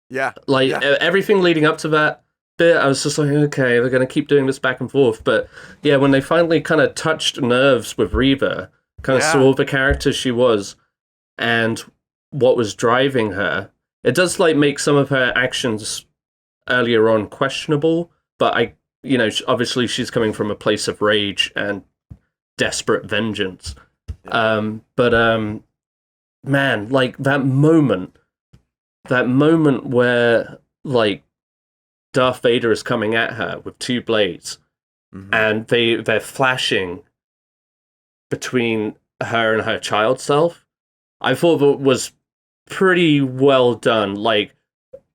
Yeah. Everything leading up to that bit, I was just like, okay, they're going to keep doing this back and forth. But yeah, when they finally kind of touched nerves with Reva, kind of saw the character she was and what was driving her, it does like make some of her actions earlier on questionable, but obviously she's coming from a place of rage and desperate vengeance. Yeah. Man, like that moment where like Darth Vader is coming at her with two blades, and they're flashing between her and her child self, I thought that was pretty well done. Like,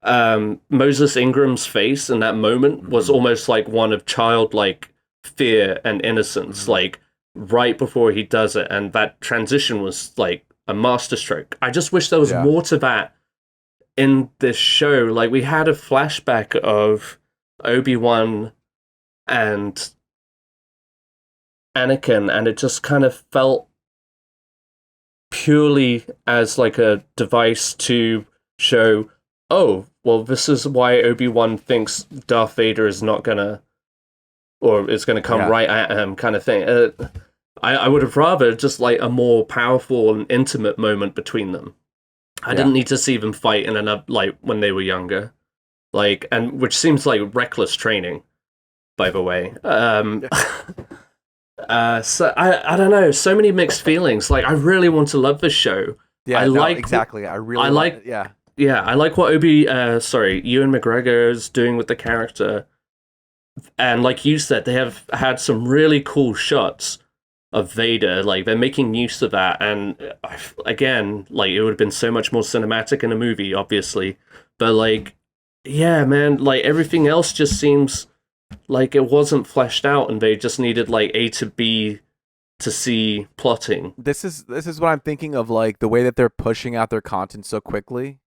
Moses Ingram's face in that moment was almost like one of childlike fear and innocence, like right before he does it, and that transition was like a masterstroke. I just wish there was more to that in this show. Like, we had a flashback of Obi-Wan and Anakin, and it just kind of felt purely as like a device to show, oh, well, this is why Obi-Wan thinks Darth Vader is not gonna, or is gonna come right at him, kind of thing. I would have rather just like a more powerful and intimate moment between them. I didn't need to see them fight in another, like when they were younger, like, and which seems like reckless training, by the way. So I don't know, so many mixed feelings. Like, I really want to love this show. Yeah, I like exactly. I like what Ewan McGregor is doing with the character. And like you said, they have had some really cool shots of Vader. Like, they're making use of that. And again, like, it would have been so much more cinematic in a movie, obviously. But like, yeah, man, like everything else just seems like it wasn't fleshed out, and they just needed like A to B to C plotting. This is what I'm thinking of, like the way that they're pushing out their content so quickly.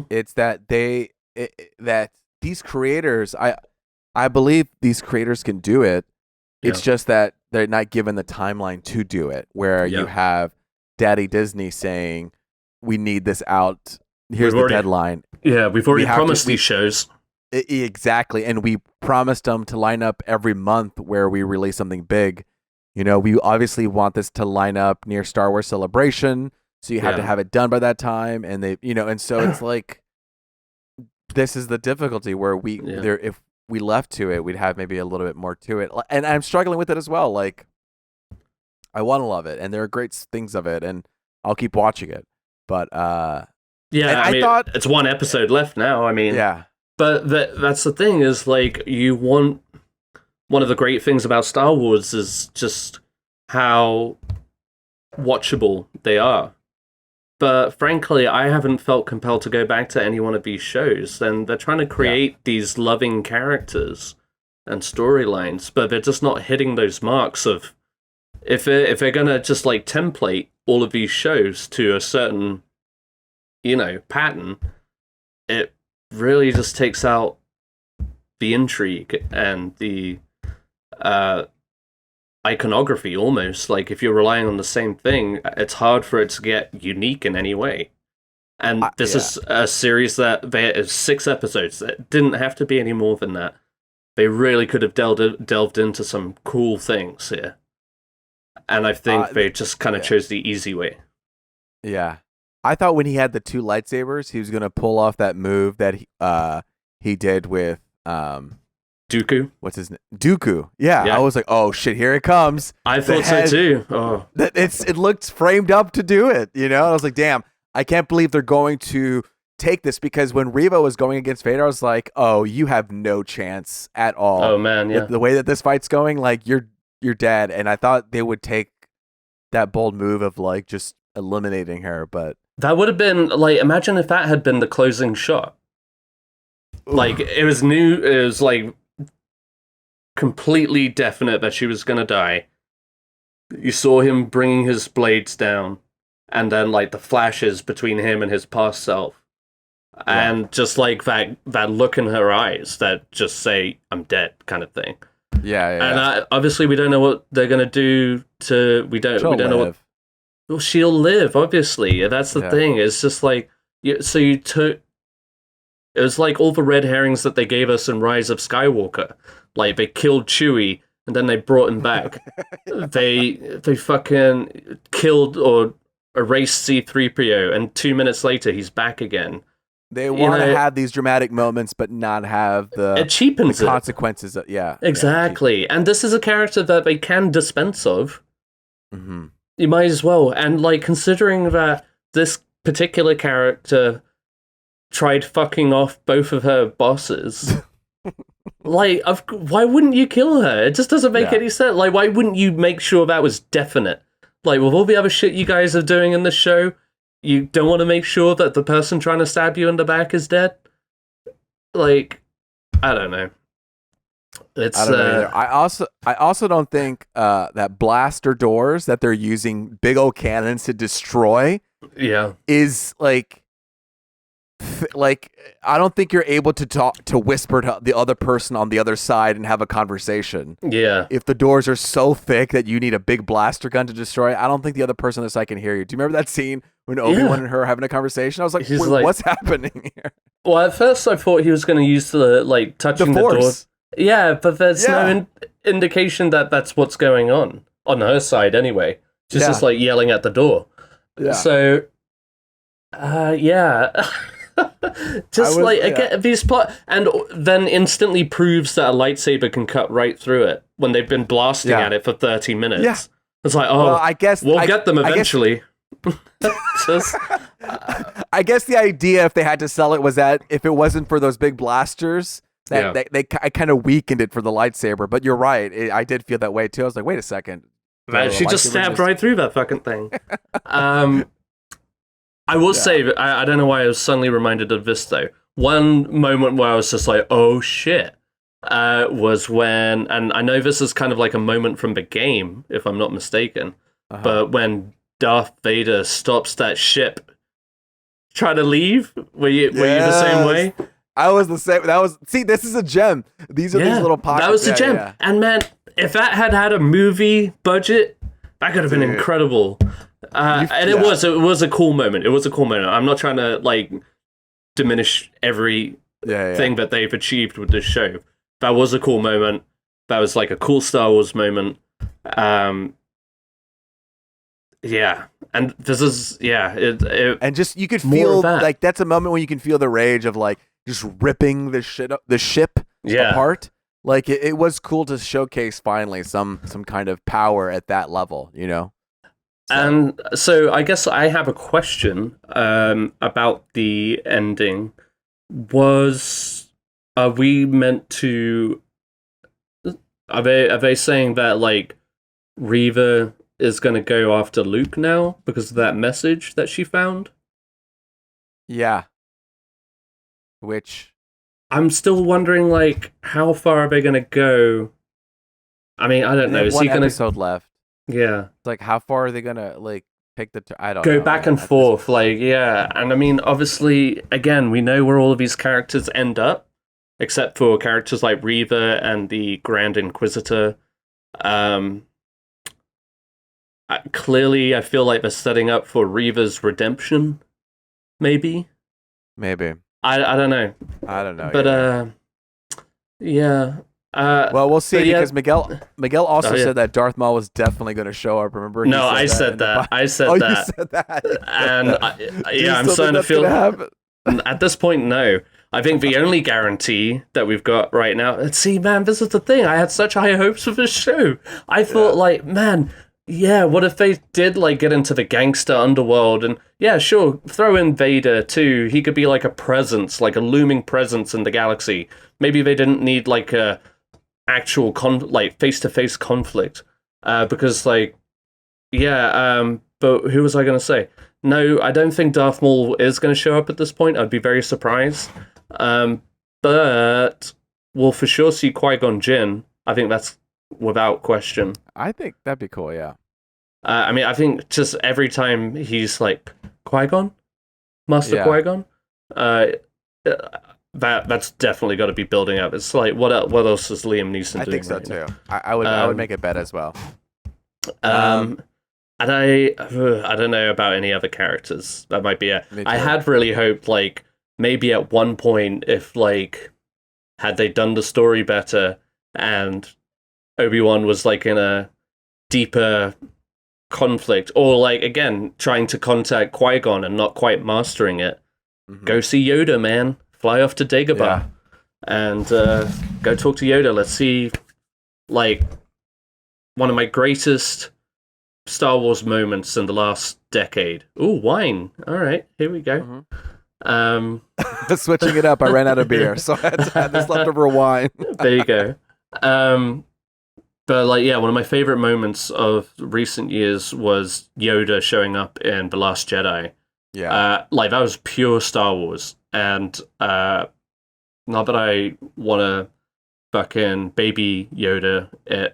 It's that that these creators, I believe these creators can do it. It's just that they're not given the timeline to do it, where you have Daddy Disney saying, we need this out. Here's the deadline. Yeah, we've already promised these shows. Exactly. And we promised them to line up every month where we release something big. You know, we obviously want this to line up near Star Wars Celebration. So you have to have it done by that time. And and so it's like, this is the difficulty where if we left to it, we'd have maybe a little bit more to it. And I'm struggling with it as well. Like, I want to love it, and there are great things of it, and I'll keep watching it. But I thought it's one episode left now. I mean, but that's the thing, is like, you want, one of the great things about Star Wars is just how watchable they are. But frankly, I haven't felt compelled to go back to any one of these shows. And they're trying to create these loving characters and storylines, but they're just not hitting those marks of, if they're gonna just like template all of these shows to a certain, pattern, it really just takes out the intrigue and the iconography almost. Like, if you're relying on the same thing, it's hard for it to get unique in any way. And this is a series that there is 6 episodes. That didn't have to be any more than that. They really could have delved into some cool things here. And I think they just kind of chose the easy way. Yeah. I thought when he had the 2 lightsabers, he was going to pull off that move that he did with Dooku. What's his name? Dooku. Yeah. I was like, oh shit, here it comes. I thought so too. Oh. It looked framed up to do it, I was like, damn, I can't believe they're going to take this, because when Reva was going against Vader, I was like, oh, you have no chance at all. Oh man, yeah. The way that this fight's going, like, you're dead. And I thought they would take that bold move of like just eliminating her, but that would have been like, imagine if that had been the closing shot. Like, it was new, it was like completely definite that she was gonna die. You saw him bringing his blades down, and then like the flashes between him and his past self, and just like that look in her eyes that just say "I'm dead" kind of thing. And obviously we don't know what they're gonna do to. We don't know what. Well, she'll live. Obviously, that's the thing. It's just like so you took. It was like all the red herrings that they gave us in Rise of Skywalker. Like, they killed Chewie, and then they brought him back. They fucking killed or erased C-3PO, and 2 minutes later, he's back again. They want to have these dramatic moments, but not have it cheapens the consequences. Exactly. Yeah, and this is a character that they can dispense of. Mm-hmm. You might as well. And, like, considering that this particular character tried fucking off both of her bosses. Like, why wouldn't you kill her? It just doesn't make any sense. Like, why wouldn't you make sure that was definite? Like, with all the other shit you guys are doing in the show, you don't want to make sure that the person trying to stab you in the back is dead? Like, I don't know. It's I don't know either. I also don't think that blaster doors that they're using big old cannons to destroy is like I don't think you're able to whisper to the other person on the other side and have a conversation. Yeah. If the doors are so thick that you need a big blaster gun to destroy it, I don't think the other person on the side can hear you. Do you remember that scene when Obi-Wan and her are having a conversation? I was like, what's happening here? Well, at first I thought he was going to use the touching the door. Yeah, but there's no indication that that's what's going on her side anyway. She's just like yelling at the door. Yeah. So, just again, these plot, and then instantly proves that a lightsaber can cut right through it when they've been blasting at it for 30 minutes. Yeah. It's like, I guess we'll get them eventually. I guess the idea, if they had to sell it, was that if it wasn't for those big blasters, that I kind of weakened it for the lightsaber. But you're right, I did feel that way too. I was like, wait a second, man, she just stabbed right through that fucking thing. I will say, I don't know why I was suddenly reminded of this, though. One moment where I was just like, oh, shit, was when, and I know this is kind of like a moment from the game, if I'm not mistaken, but when Darth Vader stops that ship trying to leave, were you the same way? I was the same. This is a gem. These are these little pockets. That was a gem. Yeah. And man, if that had a movie budget, that could have been incredible. And it was a cool moment. It was a cool moment. I'm not trying to like diminish every thing that they've achieved with this show. That was a cool moment. That was like a cool Star Wars moment. And this is and just you could feel like that's a moment when you can feel the rage of like just ripping the ship apart. Like it was cool to showcase finally some kind of power at that level, you know. And so I guess I have a question about the ending. Are we meant to? Are they saying that like Reva is going to go after Luke now because of that message that she found? Yeah. Which I'm still wondering, like, how far are they going to go? I mean, I don't know. Is he going to episode left? Yeah. Like, how far are they going to, like, pick the... I don't know. Go back and forth, like, yeah. And I mean, obviously, again, we know where all of these characters end up, except for characters like Reva and the Grand Inquisitor. Clearly, I feel like they're setting up for Reva's redemption, maybe? Maybe. I don't know. But, yeah... well, we'll see because Miguel also said that Darth Maul was definitely going to show up. Remember? I said that. You said that. And I'm starting to feel. At this point, no. I think the only guarantee that we've got right now. See, man, this is the thing. I had such high hopes for this show. I thought, what if they did like get into the gangster underworld and sure, throw in Vader too. He could be like a presence, like a looming presence in the galaxy. Maybe they didn't need like a actual face-to-face conflict because like But who was I going to say? No, I don't think Darth Maul is going to show up at this point. I'd be very surprised. But we'll for sure see Qui-Gon Jinn. I think that's without question. I think that'd be cool, yeah. I mean, I think just every time he's like, Qui-Gon? Master Qui-Gon? That's definitely got to be building up. It's like, what else is Liam Neeson doing? I think so, too. I would make a bet as well. And I don't know about any other characters. That might be it. I had really hoped, like, maybe at one point, if, like, had they done the story better and Obi-Wan was, like, in a deeper conflict, or, like, again, trying to contact Qui-Gon and not quite mastering it, go see Yoda, man. Fly off to Dagobah and go talk to Yoda. Let's see, like, one of my greatest Star Wars moments in the last decade. Ooh, wine. All right, here we go. Switching it up, I ran out of beer, so I had to have this leftover wine. There you go. But, like, yeah, one of my favorite moments of recent years was Yoda showing up in The Last Jedi. Yeah. Like, that was pure Star Wars. And not that I want to fucking baby Yoda,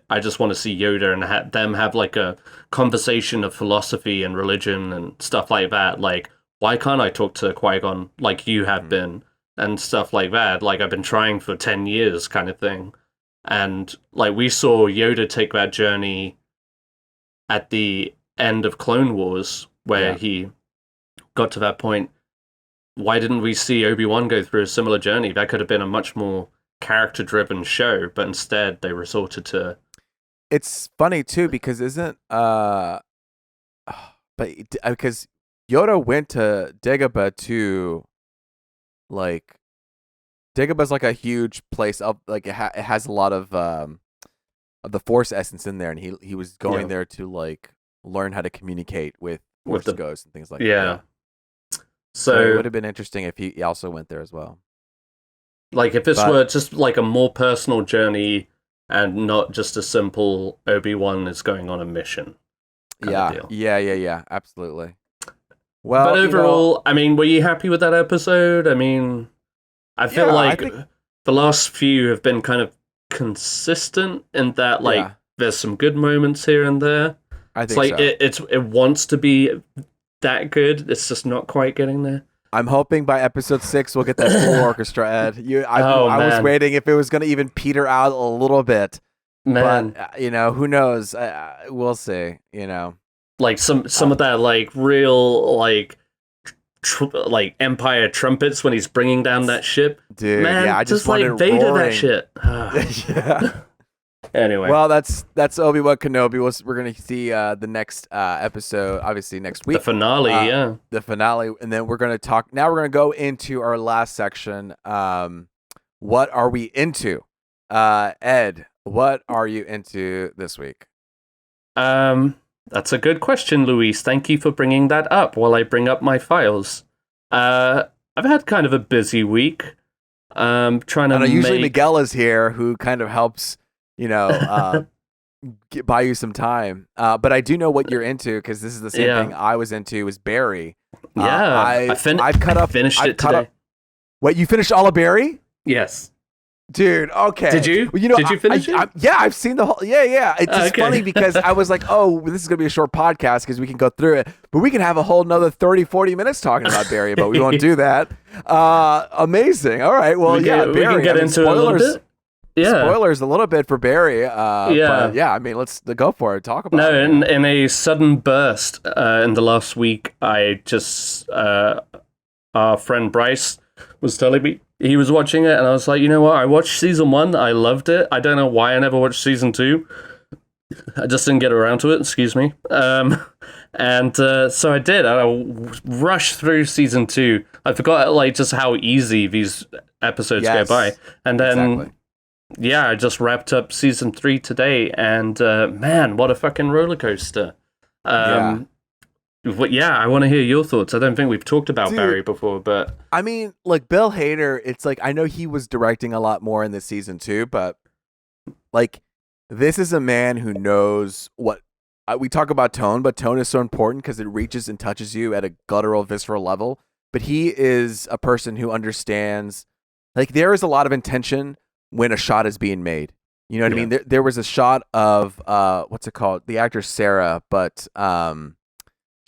I just want to see Yoda and them have, like, a conversation of philosophy and religion and stuff like that. Like, why can't I talk to Qui-Gon like you have been? And stuff like that. Like, I've been trying for 10 years kind of thing. And, like, we saw Yoda take that journey at the end of Clone Wars, where he got to that point. Why didn't we see Obi-Wan go through a similar journey? That could have been a much more character-driven show, but instead they resorted to... It's funny, too, because because Yoda went to Dagobah to, like... Dagobah's like a huge place up, like it has a lot of the Force essence in there, and he was going there to, like, learn how to communicate with Force ghosts and things like that. So it would have been interesting if he also went there as well. Like, if this were just like a more personal journey and not just a simple Obi-Wan is going on a mission. Yeah, absolutely. Well, but overall, I mean, were you happy with that episode? I mean, I feel like the last few have been kind of consistent in that, like, there's some good moments here and there. I think it wants to be that good. It's just not quite getting there. I'm hoping by episode 6 we'll get that full orchestra, Ed. I was waiting if it was going to even peter out a little bit. Man. But, who knows? We'll see, Like, some of that, like, real, like, like Empire trumpets when he's bringing down that ship. Dude, man, I just like Vader roaring. That shit. Anyway. Well, that's Obi Wan Kenobi. We're gonna see the next episode, obviously next week. The finale, the finale, and then we're gonna talk. Now we're gonna go into our last section. What are we into? Ed, what are you into this week? That's a good question, Luis. Thank you for bringing that up while I bring up my files. I've had kind of a busy week. Usually Miguel is here, who kind of helps, buy you some time. But I do know what you're into, because this is the same thing I was into, was Barry. I've finished it today. What, you finished all of Barry? Yes. Dude, okay. Did you? Well, Did you finish it? I've seen the whole... Yeah. It's just funny because I was like, oh, this is going to be a short podcast because we can go through it. But we can have a whole nother 30, 40 minutes talking about Barry, but we won't do that. Amazing. All right. Well, Barry. We can get into spoilers, it a little bit. Yeah. Spoilers a little bit for Barry. But I mean, let's go for it. Talk about it. No, in a sudden burst in the last week, I just... our friend Bryce was telling me he was watching it, and I was like, you know what? I watched season 1. I loved it. I don't know why I never watched season 2. I just didn't get around to it. Excuse me. So I did. I rushed through season 2. I forgot, like, just how easy these episodes go by. And then, I just wrapped up season 3 today, and man, what a fucking roller coaster. I want to hear your thoughts. I don't think we've talked about Barry before, but... I mean, like, Bill Hader, it's like, I know he was directing a lot more in this season too, but, like, this is a man who knows what we talk about tone, but tone is so important because it reaches and touches you at a guttural, visceral level. But he is a person who understands, like, there is a lot of intention when a shot is being made. You know what I mean? There was a shot of what's it called? The actress Sarah, but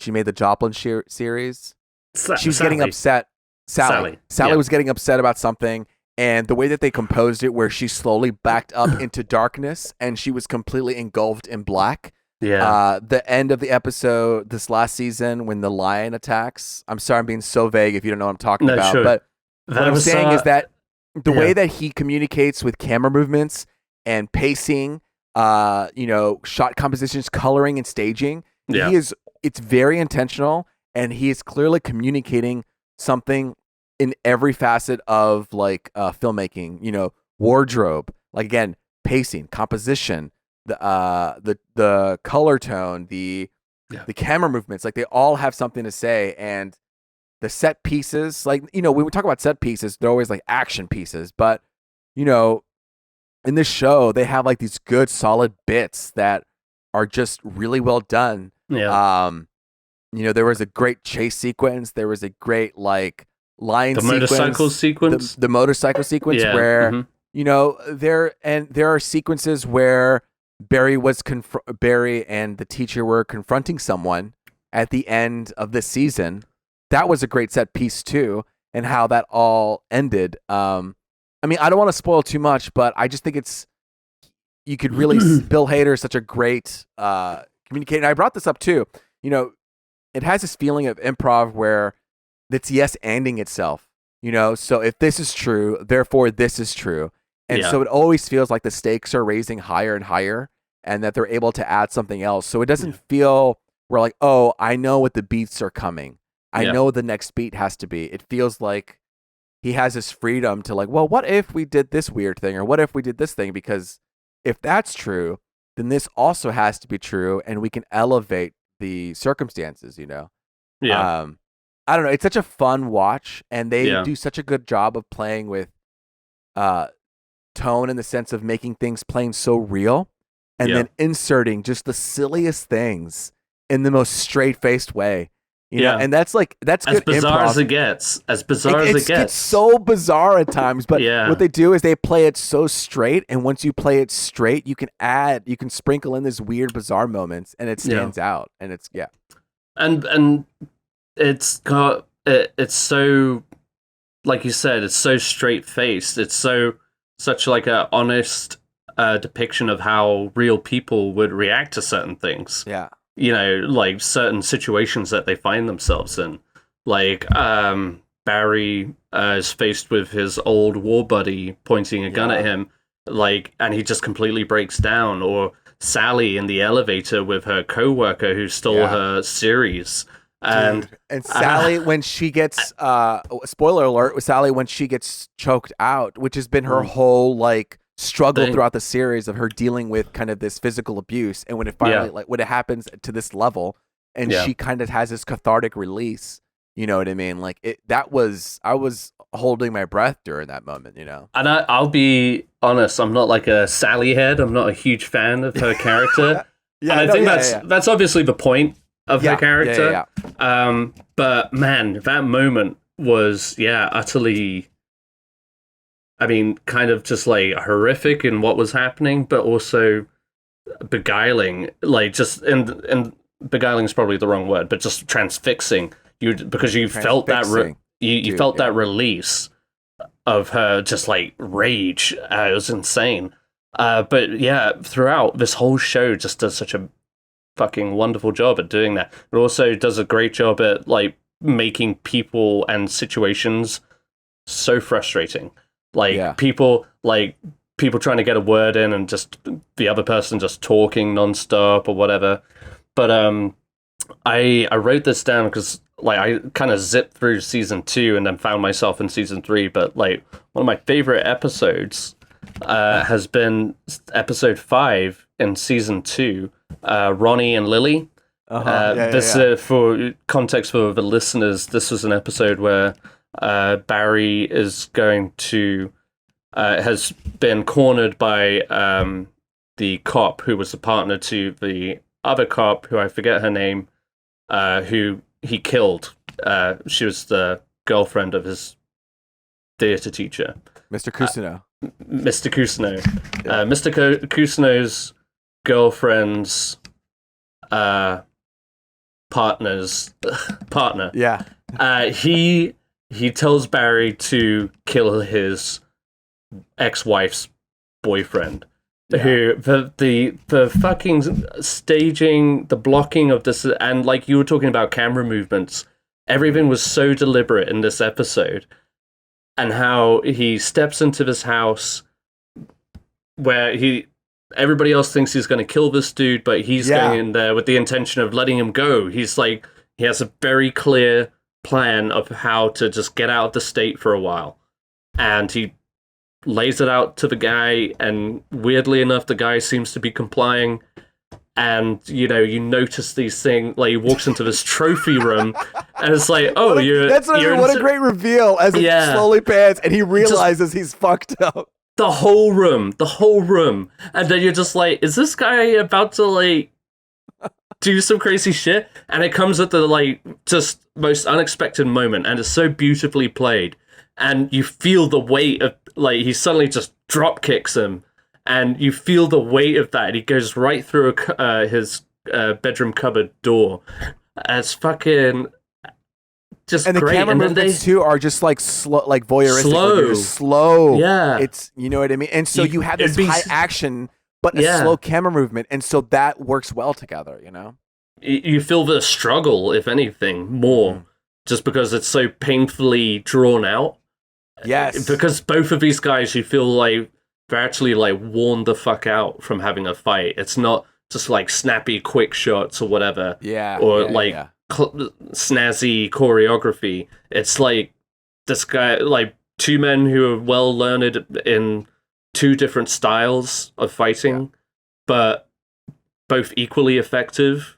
she made the Joplin series. She was getting upset. Sally was getting upset about something, and the way that they composed it, where she slowly backed up into darkness and she was completely engulfed in black. Yeah. The end of the episode this last season when the lion attacks. I'm sorry, I'm being so vague if you don't know what I'm talking about. Sure. But what I'm saying is that the way that he communicates with camera movements and pacing, shot compositions, coloring, and staging, it's very intentional, and he is clearly communicating something in every facet of filmmaking. Wardrobe, like, again, pacing, composition, the color tone, the camera movements, like, they all have something to say. And the set pieces, like, when we talk about set pieces, they're always like action pieces, but in this show they have like these good solid bits that are just really well done. There was a great chase sequence, there was a great like line motorcycle sequence, the motorcycle sequence where there are sequences where Barry and the teacher were confronting someone at the end of this season. That was a great set piece too, and how that all ended. I don't want to spoil too much, but I just think you could really, Bill Hader is such a great communicator. And I brought this up too. It has this feeling of improv where it's yes-anding itself, so if this is true, therefore this is true. And so it always feels like the stakes are raising higher and higher, and that they're able to add something else. So it doesn't feel we're like, oh, I know what the beats are coming. I know the next beat has to be. It feels like he has this freedom to like, well, what if we did this weird thing, or what if we did this thing? Because if that's true, then this also has to be true, and we can elevate the circumstances, I don't know. It's such a fun watch, and they do such a good job of playing with tone in the sense of making things playing so real, and then inserting just the silliest things in the most straight-faced way. And that's good as bizarre improv. as it gets. As bizarre as it gets. It's so bizarre at times, but what they do is they play it so straight, and once you play it straight, you can sprinkle in these weird, bizarre moments, and it stands out. And it's and it's got it's so, like you said, it's so straight faced. It's such like a honest depiction of how real people would react to certain things. Yeah. Like certain situations that they find themselves in. Like, Barry is faced with his old war buddy pointing a gun at him, and he just completely breaks down. Or Sally in the elevator with her coworker who stole her series. And Sally, when she gets, spoiler alert, Sally, when she gets choked out, which has been her whole, like, struggle throughout the series of her dealing with kind of this physical abuse, and when it finally when it happens to this level, and she kind of has this cathartic release, you know what I mean? Like, I was holding my breath during that moment, And I'll be honest, I'm not like a Sally head. I'm not a huge fan of her character. And I think that's obviously the point of her character. But man, that moment was utterly, kind of just like horrific in what was happening, but also beguiling. Like, just and beguiling is probably the wrong word, but just transfixing you, because you felt that you felt that release of her just like rage. It was insane. But throughout this whole show, just does such a fucking wonderful job at doing that. It also does a great job at like making people and situations so frustrating. Like people trying to get a word in and just the other person just talking nonstop or whatever. But I wrote this down because like I kind of zipped through season 2 and then found myself in season 3. But like one of my favorite episodes has been episode 5 in season 2, Ronnie and Lily. For context for the listeners, this was an episode where Barry is going to has been cornered by the cop who was the partner to the other cop, who I forget her name, who he killed. She was the girlfriend of his theater teacher, Mr. Cousineau. Mr. Cousineau. Mr. Cousineau's girlfriend's partner. Yeah. He tells Barry to kill his ex-wife's boyfriend. Yeah. Who the fucking staging, the blocking of this, and like you were talking about camera movements, everything was so deliberate in this episode. And how he steps into this house where everybody else thinks he's going to kill this dude, but he's going in there with the intention of letting him go. He's like, he has a very clear plan of how to just get out of the state for a while. And he lays it out to the guy, and weirdly enough, the guy seems to be complying. And, you notice these things, like he walks into this trophy room, and it's like, oh, what a great reveal as it slowly pans, and he realizes he's fucked up. The whole room. And then you're just like, is this guy about to, like, do some crazy shit? And it comes at the, like, just most unexpected moment, and it's so beautifully played. And you feel the weight of, like, he suddenly just drop kicks him. And you feel the weight of that. He goes right through his bedroom cupboard door. It's fucking just and great. And the camera movements too are just like slow, like voyeuristic. Slow. Yeah. It's, you know what I mean? And so you have this high action, but a slow camera movement. And so that works well together, you know? You feel the struggle, if anything, more. Just because it's so painfully drawn out. Yes. Because both of these guys, you feel like they're actually like worn the fuck out from having a fight. It's not just like snappy quick shots or whatever. Yeah. Or snazzy choreography. It's like this guy, like two men who are well learned in two different styles of fighting, but both equally effective.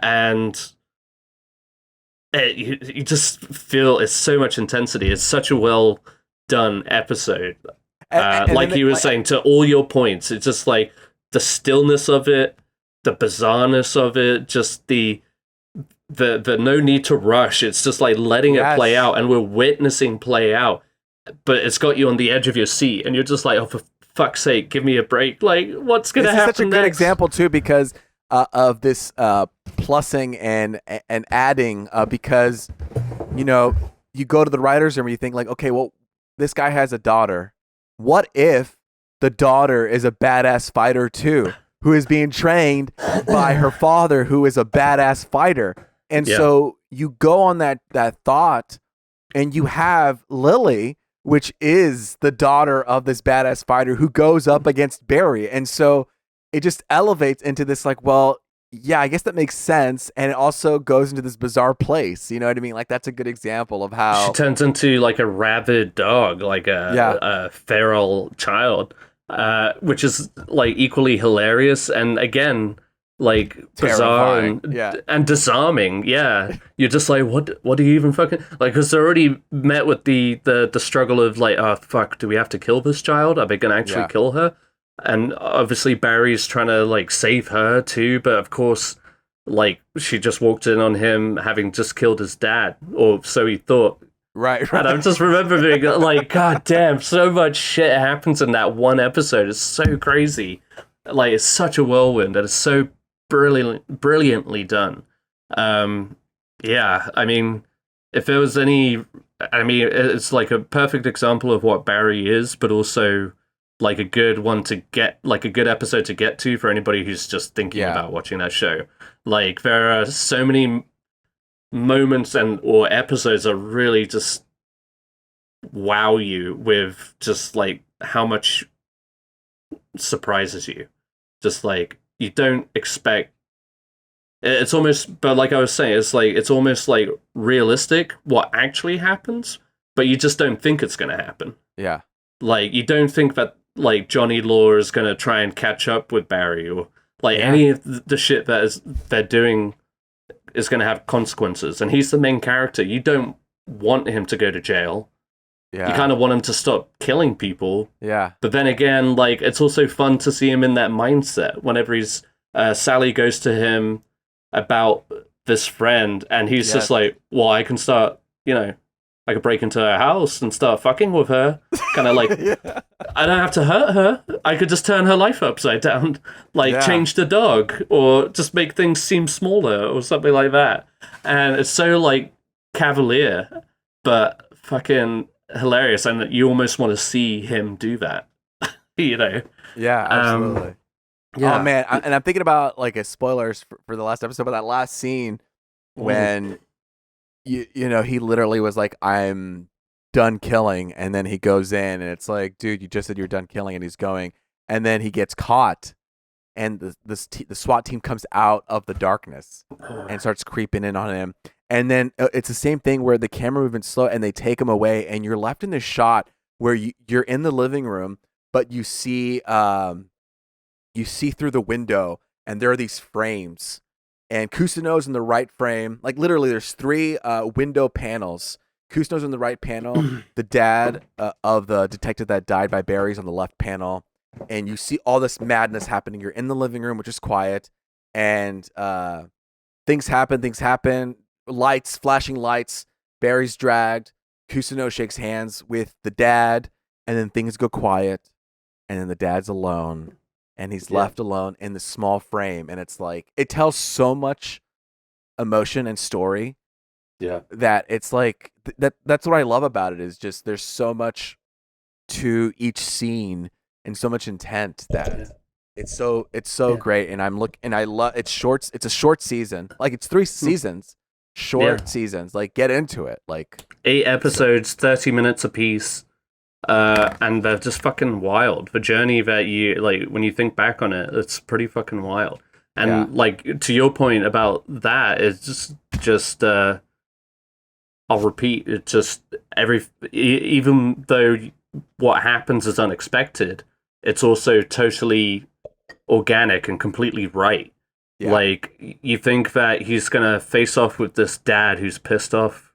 And you just feel it's so much intensity. It's such a well done episode. Like you were saying, to all your points, it's just like the stillness of it, the bizarreness of it, just the no need to rush. It's just like letting it play out, and we're witnessing play out. But it's got you on the edge of your seat, and you're just like, oh, for fuck's sake, give me a break. Like, what's going to happen next? This is such a good example, too, because of this plussing and adding, because, you go to the writer's room and you think, like, okay, well, this guy has a daughter. What if the daughter is a badass fighter too, who is being trained by her father, who is a badass fighter? And so you go on that thought, and you have Lily, which is the daughter of this badass fighter who goes up against Barry. And so it just elevates into this, like, well, yeah, I guess that makes sense. And it also goes into this bizarre place. You know what I mean? Like, that's a good example of how she turns into like a rabid dog, like a feral child, which is like equally hilarious. And again, like bizarre and disarming. Yeah. You're just like, what do you even fucking like? Because they're already met with the struggle of like, oh, fuck, do we have to kill this child? Are they going to actually kill her? And obviously Barry's trying to like save her too, but of course, like she just walked in on him having just killed his dad, or so he thought. Right. And I'm just remembering like, god damn, so much shit happens in that one episode. It's so crazy. Like, it's such a whirlwind, and it's so brilliantly done. Yeah, I mean, if there was it's like a perfect example of what Barry is, but also like a good one to get, like a good episode to get to for anybody who's just thinking about watching that show. Like, there are so many moments or episodes that really just wow you with just like how much surprises you. Just like, you don't expect. It's almost, but like I was saying, it's almost like realistic what actually happens, but you just don't think it's going to happen. Yeah. Like, you don't think that like Johnny Law is going to try and catch up with Barry, or like any of the shit that they're doing is going to have consequences. And he's the main character. You don't want him to go to jail. Yeah. You kind of want him to stop killing people. Yeah. But then again, like, it's also fun to see him in that mindset whenever he's Sally goes to him about this friend, and he's just like, well, I can start, I could break into her house and start fucking with her. Kind of like, I don't have to hurt her. I could just turn her life upside down, change the dog, or just make things seem smaller, or something like that. And it's so, cavalier, but fucking hilarious, and you almost want to see him do that, Yeah, absolutely. Yeah. Oh, man, and I'm thinking about, spoilers for the last episode, but that last scene when... he literally was like, I'm done killing. And then he goes in and it's like, dude, you just said you're done killing. And he's going. And then he gets caught. And the SWAT team comes out of the darkness and starts creeping in on him. And then it's the same thing where the camera movement's slow and they take him away. And you're left in this shot where you're in the living room, but you see through the window and there are these frames. And Kusano's in the right frame. Literally, there's 3 window panels. Kusano's in the right panel. The dad of the detective that died by Barry's on the left panel. And you see all this madness happening. You're in the living room, which is quiet. And things happen. Lights, flashing lights. Barry's dragged. Kusano shakes hands with the dad. And then things go quiet. And then the dad's alone. And he's left alone in the small frame. And it's like, it tells so much emotion and story. Yeah. That it's like, that's what I love about it, is just there's so much to each scene and so much intent that it's so great. And I love, it's a short season. It's 3 seasons, short seasons. Get into it. 8 episodes, 30 minutes apiece. And they're just fucking wild. The journey that you when you think back on it, it's pretty fucking wild. And to your point about that, it's just I'll repeat. It's just even though what happens is unexpected, it's also totally organic and completely right. Yeah. You think that he's gonna face off with this dad who's pissed off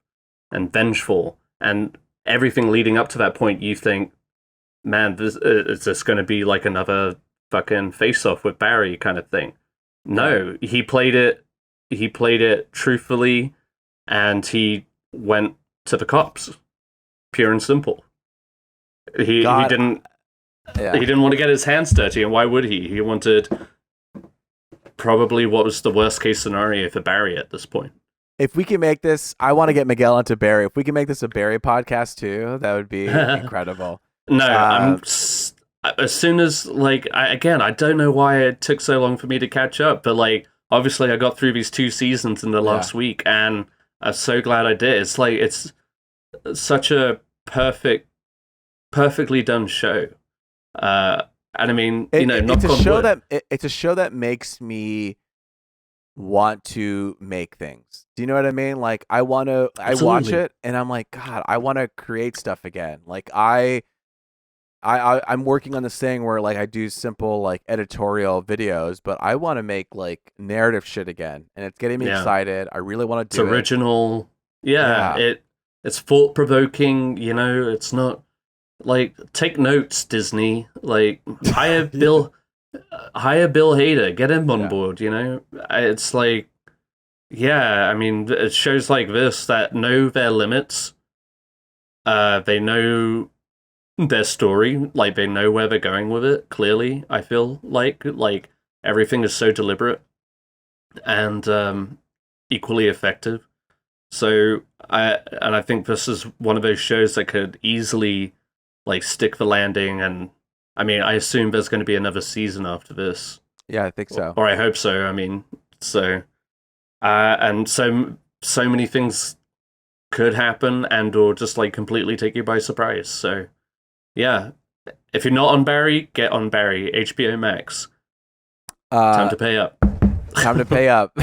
and vengeful, and everything leading up to that point, you think, man, is this going to be another fucking face-off with Barry kind of thing? No, he played it truthfully, and he went to the cops, pure and simple. He didn't want to get his hands dirty, and why would he? He wanted probably what was the worst case scenario for Barry at this point. If we can make this, I want to get Miguel into Barry. If we can make this a Barry podcast too, that would be incredible. No, as soon as I don't know why it took so long for me to catch up, but obviously I got through these 2 seasons in the last week, and I'm so glad I did. It's it's such a perfectly done show. And I mean, it's a show that makes me want to make things. Do you know what I mean? I watch it and I'm like, God, I want to create stuff again. I'm working on this thing where I do simple editorial videos, but I want to make narrative shit again, and it's getting me excited. I really want to do it. It's original. It's thought provoking. It's not take notes, Disney. Hire Bill Hader, get him on board. It's I mean, it shows like this that know their limits. They know their story, they know where they're going with it. Clearly, I feel like everything is so deliberate and equally effective. So I think this is one of those shows that could easily stick the landing. And I mean, I assume there's going to be another season after this. Yeah, I think so. Or I hope so. I mean, and so many things could happen and or just completely take you by surprise. So yeah, if you're not on Barry, get on Barry. HBO Max. Time to pay up. Time to pay up.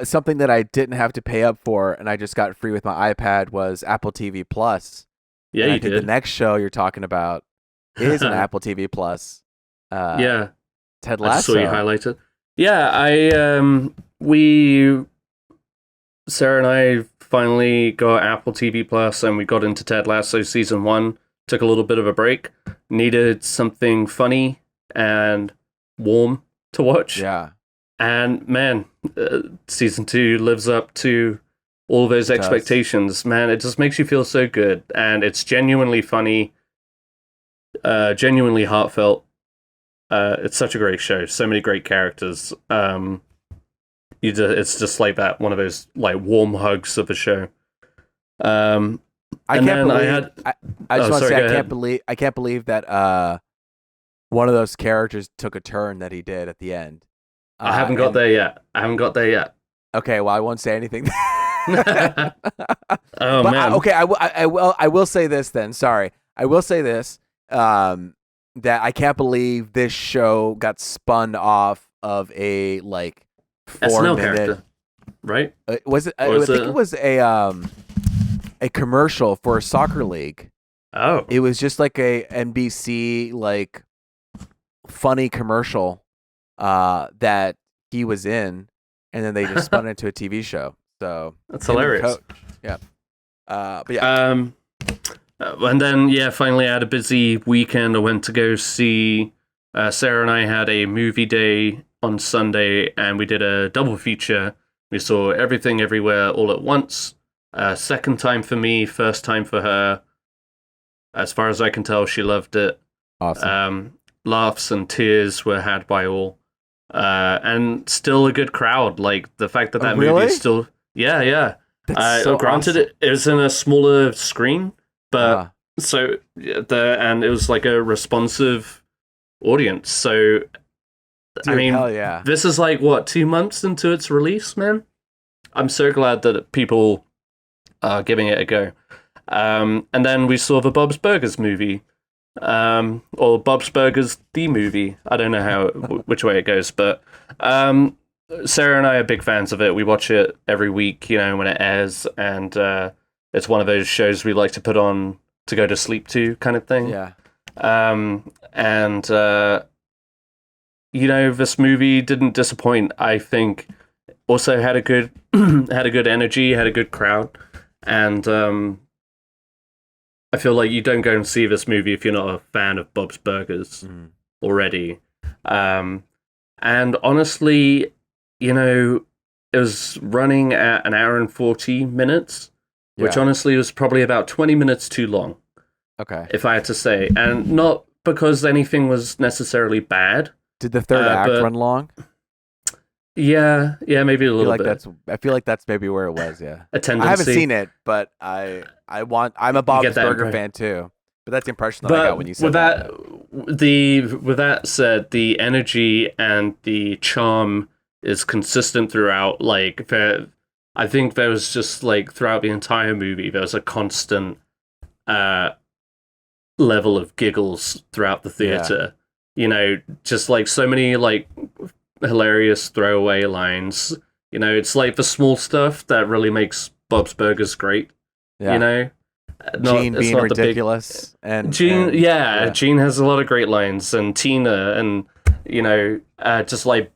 Something that I didn't have to pay up for and I just got free with my iPad was Apple TV Plus. Yeah, and you I think did. The next show you're talking about is an Apple TV Plus. Yeah. Ted Lasso. I saw you highlighted. Yeah, Sarah and I finally got Apple TV Plus and we got into Ted Lasso season 1. Took a little bit of a break. Needed something funny and warm to watch. Yeah. And man, season 2 lives up to all those expectations. Man, it just makes you feel so good, and it's genuinely funny, genuinely heartfelt. It's such a great show. So many great characters. It's just like that, one of those like warm hugs of a show. I can't believe that one of those characters took a turn that he did at the end. I haven't got there yet. Okay, well, I won't say anything. Man. I will say this then. Sorry, I will say this. That I can't believe this show got spun off of a like 4-minute character, right? Was it? I think it was a commercial for a soccer league. Oh, it was just like a NBC like funny commercial that he was in, and then they just spun it into a TV show. So that's hilarious. Yeah. But yeah. And then finally I had a busy weekend. I went to go see. Sarah and I had a movie day on Sunday, and we did a double feature. We saw Everything Everywhere All at Once. Second time for me, first time for her. As far as I can tell, she loved it. Awesome. Laughs and tears were had by all. And still a good crowd. Like the fact that movie is still... Yeah. That's so granted, awesome. it was in a smaller screen, but and it was like a responsive audience. So, Dude, I mean, hell yeah. This is like, what, 2 months into its release, man? I'm so glad that people are giving it a go. And then we saw the Bob's Burgers movie. Or Bob's Burgers, the movie. I don't know which way it goes, but Sarah and I are big fans of it. We watch it every week, when it airs, and it's one of those shows we like to put on to go to sleep to, kind of thing. Yeah. This movie didn't disappoint. I think also had a good energy, had a good crowd, and I feel like you don't go and see this movie if you're not a fan of Bob's Burgers already. And honestly, it was running at an hour and 40 minutes, which honestly was probably about 20 minutes too long. Okay. If I had to say. And not because anything was necessarily bad. Did the third act run long? Yeah, maybe a little bit. I feel like that's maybe where it was, yeah. A tendency. I haven't seen it, but I'm a Bob's Burger fan too. But that's the impression that I got when you said that. With that said, the energy and the charm is consistent throughout. Like, I think there was just like throughout the entire movie, there was a constant level of giggles throughout the theater. Yeah. Just like so many like hilarious throwaway lines. It's like the small stuff that really makes Bob's Burgers great. Yeah. Gene being ridiculous, Gene has a lot of great lines, and Tina, and just like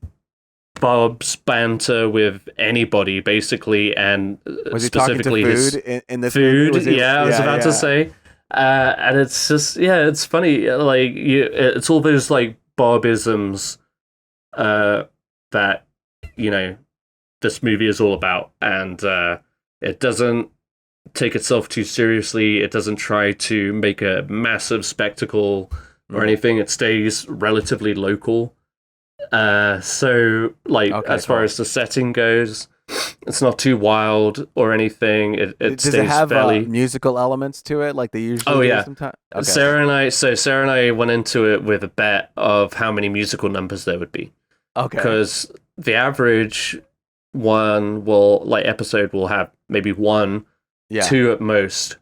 Bob's banter with anybody basically, and was specifically he talking to food in this food. Movie? I was about to say, and it's just it's funny. Like it's all those like Bobisms that this movie is all about, and it doesn't take itself too seriously. It doesn't try to make a massive spectacle or anything. It stays relatively local. So as far as the setting goes, it's not too wild or anything. It does stays it have fairly musical elements to it like they usually do sometimes? Okay. Sarah and I went into it with a bet of how many musical numbers there would be. Okay. Because the average episode will have maybe one, two at most.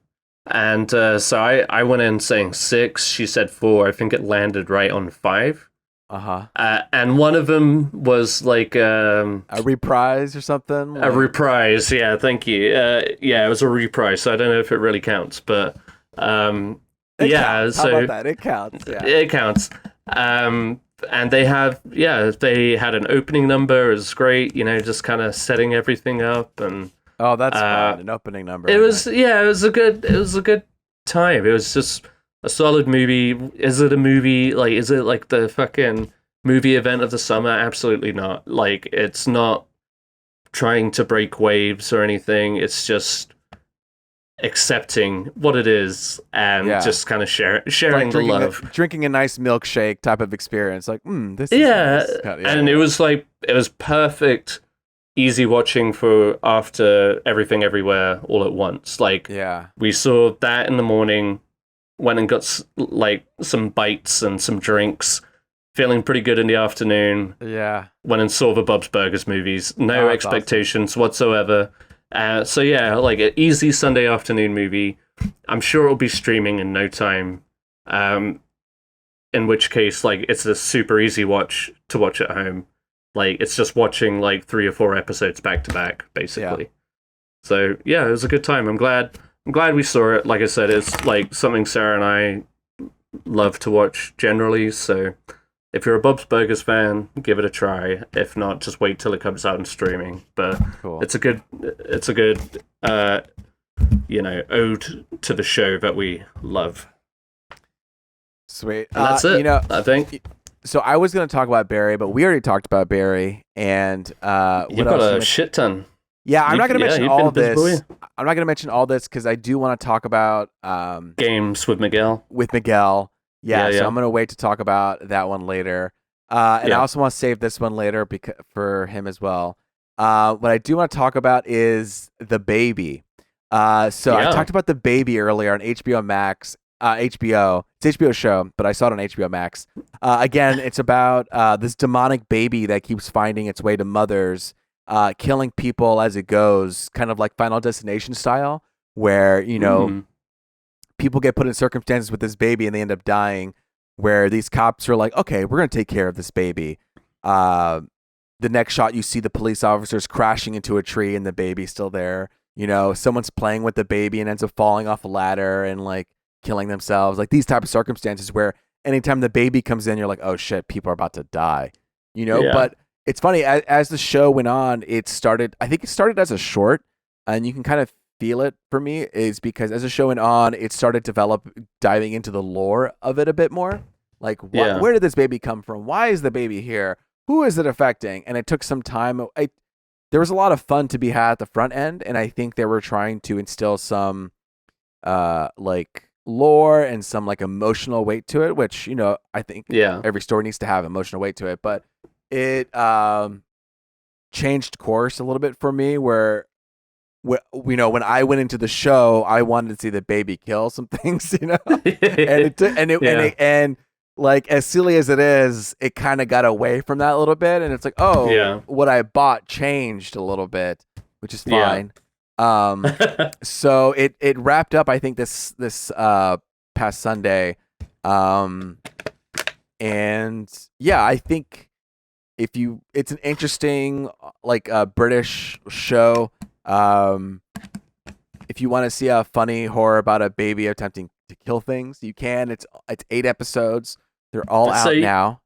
And so I went in saying 6. She said 4. I think it landed right on 5. And one of them was like a reprise or something. A reprise, yeah. Thank you. It was a reprise. So I don't know if it really counts, but counts. So how about that? It counts. Yeah. It counts. And they had an opening number. It was great. Just kind of setting everything up and. Oh, that's fun. An opening number. It was a good time. It was just a solid movie. Is it a movie? Like, is it like the fucking movie event of the summer? Absolutely not. Like, it's not trying to break waves or anything. It's just accepting what it is and just kind of sharing like the love. Drinking a nice milkshake type of experience. Like, this is nice. And it was like, it was perfect, easy watching for after Everything Everywhere all at once. Like, we saw that in the morning, went and got like some bites and some drinks, feeling pretty good in the afternoon. Went and saw the Bob's Burgers movies. No expectations whatsoever. So yeah, like an easy Sunday afternoon movie. I'm sure it'll be streaming in no time. In which case, like, it's a super easy watch to watch at home. Like, it's just watching like 3 or 4 episodes back to back, basically. So yeah, it was a good time. I'm glad we saw it. Like I said, it's like something Sarah and I love to watch generally. So if you're a Bob's Burgers fan, give it a try. If not, just wait till it comes out in streaming. But it's a good, ode to the show that we love. Sweet. And that's it. I think. So I was going to talk about Barry, but we already talked about Barry. And you've got a shit ton. Yeah, I'm not going to mention all this. I'm not going to mention all this because I do want to talk about games with Miguel. Yeah, so I'm going to wait to talk about that one later. And I also want to save this one later for him as well. What I do want to talk about is The Baby. I talked about The Baby earlier on HBO MAX. It's HBO show, but I saw it on HBO MAX. Again, it's about this demonic baby that keeps finding its way to mothers, killing people as it goes, kind of like Final Destination style, where, people get put in circumstances with this baby and they end up dying, where these cops are like, okay, we're going to take care of this baby. The next shot, you see the police officers crashing into a tree and the baby's still there. Someone's playing with the baby and ends up falling off a ladder and like killing themselves. Like these type of circumstances where anytime the baby comes in, you're like, oh shit, people are about to die. But it's funny, as the show went on, I think it started as a short, and you can kind of feel it for me, is because as the show went on, it started diving into the lore of it a bit more. Like, where did this baby come from? Why is the baby here? Who is it affecting? And it took some time. There was a lot of fun to be had at the front end, and I think they were trying to instill some like lore and some like emotional weight to it, which, I think every story needs to have emotional weight to it. But it changed course a little bit for me, where when I went into the show, I wanted to see the baby kill some things, and like, as silly as it is, it kind of got away from that a little bit, and it's like, what I bought changed a little bit, which is fine. So it wrapped up, I think, this past Sunday, and I think it's an interesting like British show. If you want to see a funny horror about a baby attempting to kill things, you can. It's 8 episodes. They're all out now.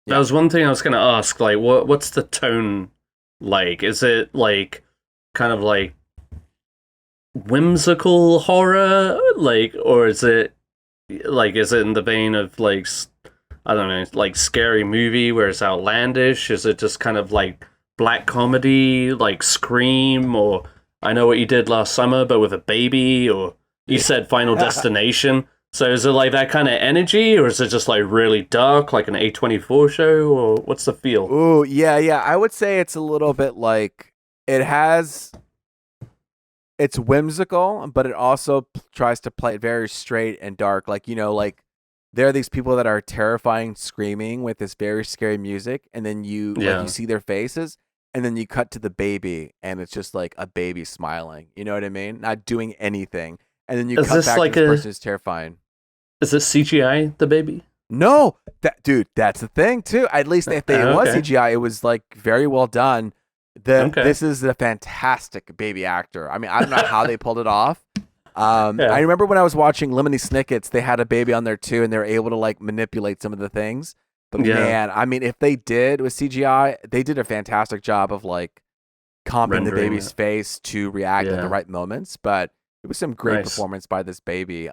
That was one thing I was going to ask. Like, what's the tone like? Is it like kind of like whimsical horror, like, or is it in the vein of like, I don't know, like Scary Movie where it's outlandish? Is it just kind of like black comedy, like Scream, or I Know What You Did Last Summer but with a baby, or you said Final Destination? So is it like that kind of energy, or is it just like really dark, like an A24 show, or what's the feel? Ooh, yeah. I would say it's a little bit like it's whimsical, but it also tries to play it very straight and dark. Like, like there are these people that are terrifying, screaming with this very scary music, and then you see their faces, and then you cut to the baby, and it's just like a baby smiling. You know what I mean? Not doing anything, and then you cut back to this person who's terrifying. Is this CGI, the baby? No, dude, that's the thing too. At least if it was CGI, it was like very well done. This is a fantastic baby actor. I mean, I don't know how they pulled it off. I remember when I was watching Lemony Snicket's, they had a baby on there too, and they were able to like manipulate some of the things. But man, I mean, if they did with CGI, they did a fantastic job of like comping the baby's face to react at the right moments. But it was some great performance by this baby.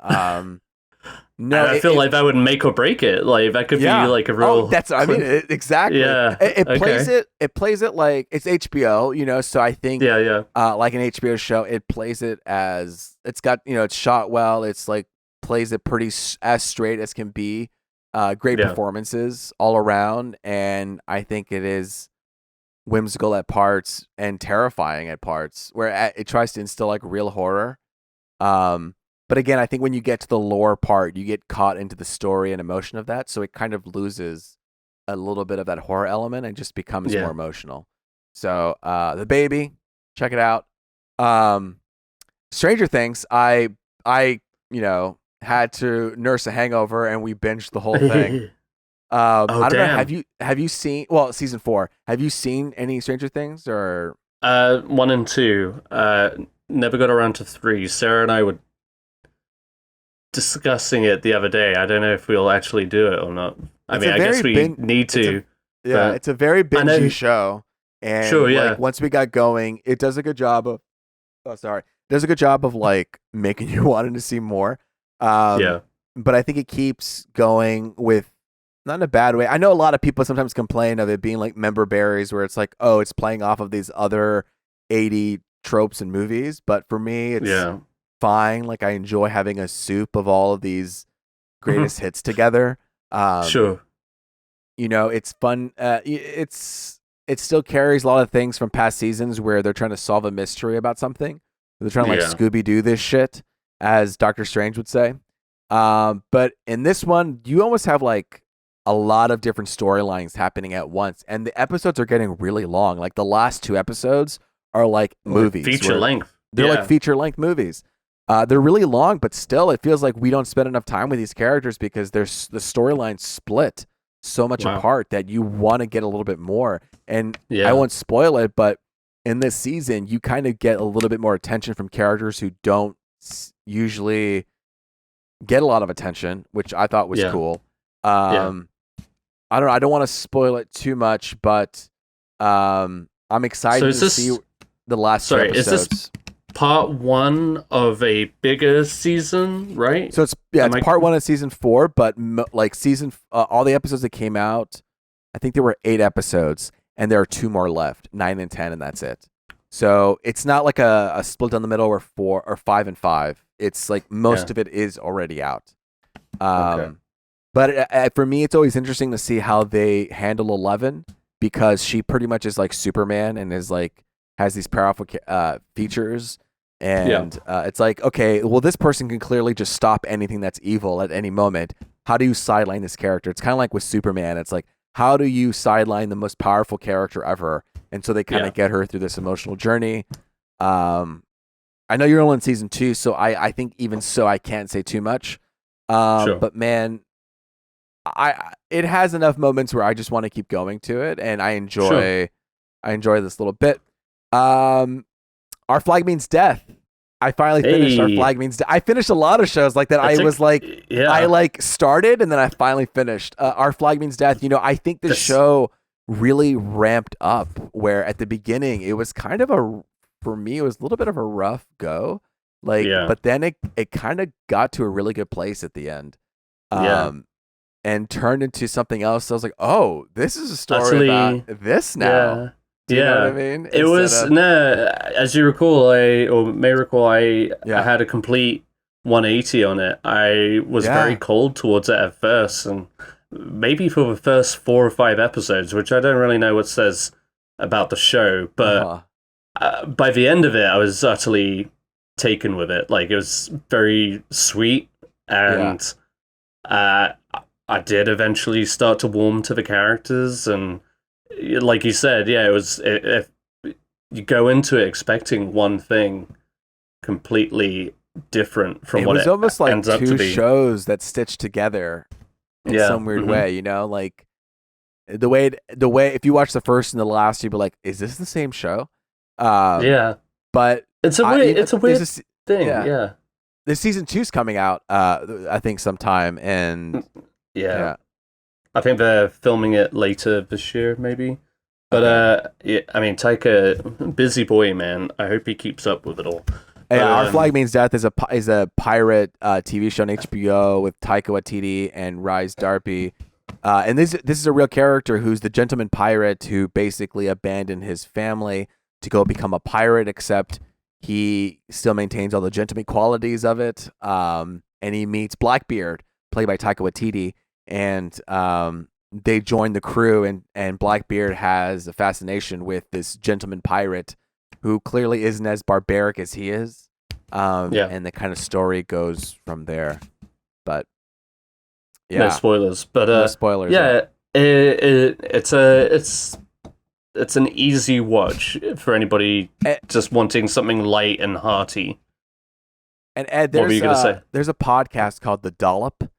No, and I feel like that would make or break it. Like that could be like a real. Oh, that's. I mean, exactly. Yeah. It plays it. It plays it like it's HBO. So I think. Yeah. Like an HBO show, it plays it as it's got. It's shot well. It's like plays it pretty as straight as can be. Great performances all around, and I think it is whimsical at parts and terrifying at parts, where it tries to instill like real horror. But again, I think when you get to the lore part, you get caught into the story and emotion of that, so it kind of loses a little bit of that horror element and just becomes more emotional. So, The Baby, check it out. Stranger Things, I had to nurse a hangover and we binged the whole thing. I don't know. Have you seen season 4? Have you seen any Stranger Things or 1 and 2? Never got around to 3. Sarah and I were discussing it the other day. I don't know if we'll actually do it or not. I guess we need to. It's a very bingey show. And sure, like, once we got going, it does a good job of does a good job of like making you wanting to see more. But I think it keeps going with, not in a bad way. I know a lot of people sometimes complain of it being like member berries, where it's like, oh, it's playing off of these other 80 tropes and movies. But for me, it's fine. Like, I enjoy having a soup of all of these greatest hits together. Sure. It's fun. It still carries a lot of things from past seasons where they're trying to solve a mystery about something. They're trying to like Scooby-Doo this shit, as Doctor Strange would say. But in this one, you almost have like a lot of different storylines happening at once, and the episodes are getting really long. Like the last 2 episodes are like movies, feature length. They're like feature length movies. They're really long, but still, it feels like we don't spend enough time with these characters because the storylines split so much apart that you want to get a little bit more. And I won't spoil it, but in this season, you kind of get a little bit more attention from characters who don't usually get a lot of attention, which I thought was cool. I don't know. I don't want to spoil it too much, but I'm excited to see the last 2 episodes. Is this part 1 of a bigger season, right? So it's part 1 of season 4, but like all the episodes that came out, I think there were 8 episodes, and there are 2 more left, 9 and 10, and that's it. So it's not like a split down the middle or 4 or 5 and 5. It's like most of it is already out. But for me, it's always interesting to see how they handle 11, because she pretty much is like Superman and is like has these powerful features. And it's like, okay, well, this person can clearly just stop anything that's evil at any moment. How do you sideline this character? It's kind of like with Superman. It's like, how do you sideline the most powerful character ever? And so they kind of get her through this emotional journey. I know you're only in season 2, so I think even so, I can't say too much. But man, it has enough moments where I just want to keep going to it, and I enjoy this little bit. Our Flag Means Death. I finally finished Our Flag Means Death. I finished a lot of shows like that. I like started and then I finally finished. Our Flag Means Death. I think the show really ramped up, where at the beginning it was kind of for me, it was a little bit of a rough go. But then it kind of got to a really good place at the end. And turned into something else. So I was like, oh, this is a story about this now. Do you know what I mean? It was as you recall, I had a complete 180 on it. I was very cold towards it at first, and maybe for the first 4 or 5 episodes, which I don't really know what says about the show, but by the end of it, I was utterly taken with it. Like, it was very sweet, and I did eventually start to warm to the characters, and like you said, it was if you go into it expecting one thing completely different from what it almost like ends up to 2 be. shows that stitched together in some weird way, like the way if you watch the first and the last, you'd be like, is this the same show? But it's a weird thing. The season 2's coming out I think sometime, and I think they're filming it later this year, maybe. But I mean, Taika, busy boy, man. I hope he keeps up with it all. Yeah, Our Flag Means Death is a pirate TV show on HBO with Taika Waititi and Rhys Darby. And this is a real character who's the gentleman pirate who basically abandoned his family to go become a pirate, except he still maintains all the gentleman qualities of it. And he meets Blackbeard, played by Taika Waititi, and they join the crew, and Blackbeard has a fascination with this gentleman pirate who clearly isn't as barbaric as he is. And the kind of story goes from there. But yeah, no spoilers. But no spoilers. Yeah, it's an easy watch for anybody just wanting something light and hearty. And Ed, what were you gonna say? There's a podcast called The Dollop.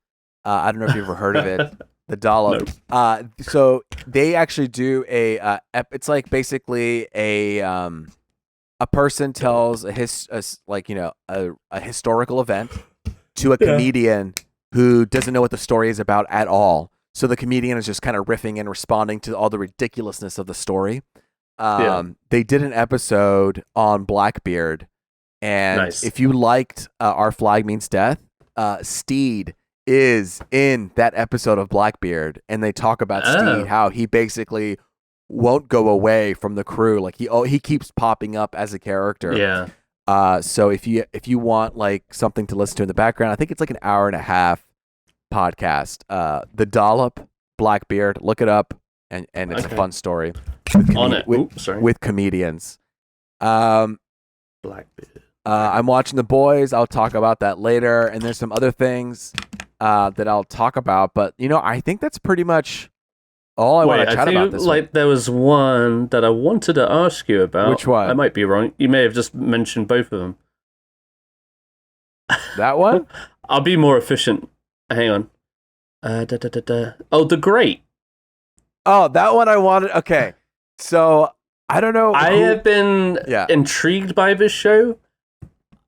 I don't know if you've ever heard of it. The Dollop. No. So they actually do it's like basically a person tells a historical event to a comedian who doesn't know what the story is about at all. So the comedian is just kind of riffing and responding to all the ridiculousness of the story. They did an episode on Blackbeard, and if you liked Our Flag Means Death, Steed is in that episode of Blackbeard, and they talk about Steed, how he basically won't go away from the crew. Like he keeps popping up as a character. Yeah. So if you want like something to listen to in the background, I think it's like an hour and a half podcast. The Dollop, Blackbeard, look it up, and it's a fun story with comedians. Blackbeard. I'm watching The Boys. I'll talk about that later, and there's some other things that I'll talk about. But I think that's pretty much all I want to chat about this week. There was one that I wanted to ask you about. Which one? I might be wrong. You may have just mentioned both of them. That one? I'll be more efficient. Hang on. Oh, The Great. Oh, that one I wanted. Okay. So, I don't know. I have been intrigued by this show.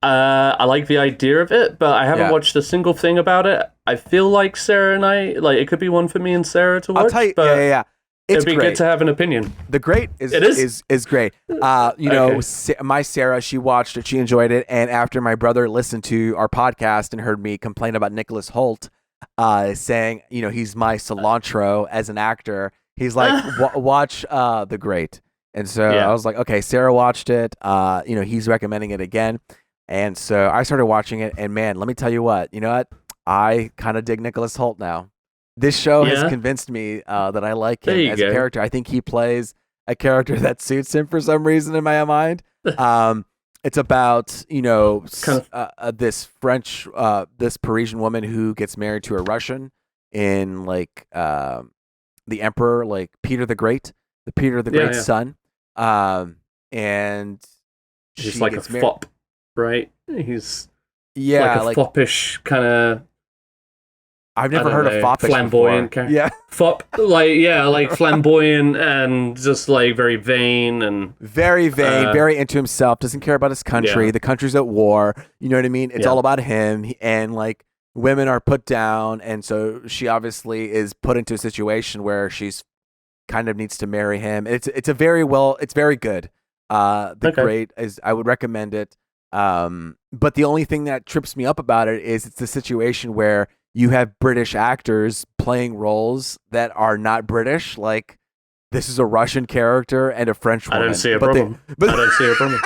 I like the idea of it, but I haven't watched a single thing about it. I feel like Sarah and I, it could be one for me and Sarah to watch. I'll tell you, but it'd be good to have an opinion. The Great is great. My Sarah, she watched it, she enjoyed it, and after my brother listened to our podcast and heard me complain about Nicholas Hoult, saying, he's my cilantro as an actor, he's like, watch The Great. And so I was like, okay, Sarah watched it. He's recommending it again. And so I started watching it, and man, let me tell you what. You know what? I kind of dig Nicholas Hoult now. This show has convinced me that I like him as a character. I think he plays a character that suits him for some reason in my mind. It's about, this French, this Parisian woman who gets married to a Russian in the emperor, like Peter the Great, Great's son. And she's like a fop. Right? He's like a foppish kind of. I've never heard of foppish flamboyant before. Yeah, fop, like flamboyant and just very vain and very into himself. Doesn't care about his country. Yeah. The country's at war. You know what I mean? It's all about him, and women are put down, and so she obviously is put into a situation where she's kind of needs to marry him. It's very good. Great is, I would recommend it. But the only thing that trips me up about it is it's the situation where you have British actors playing roles that are not British. Like, this is a Russian character and a French woman. I don't see a problem. I don't see a problem.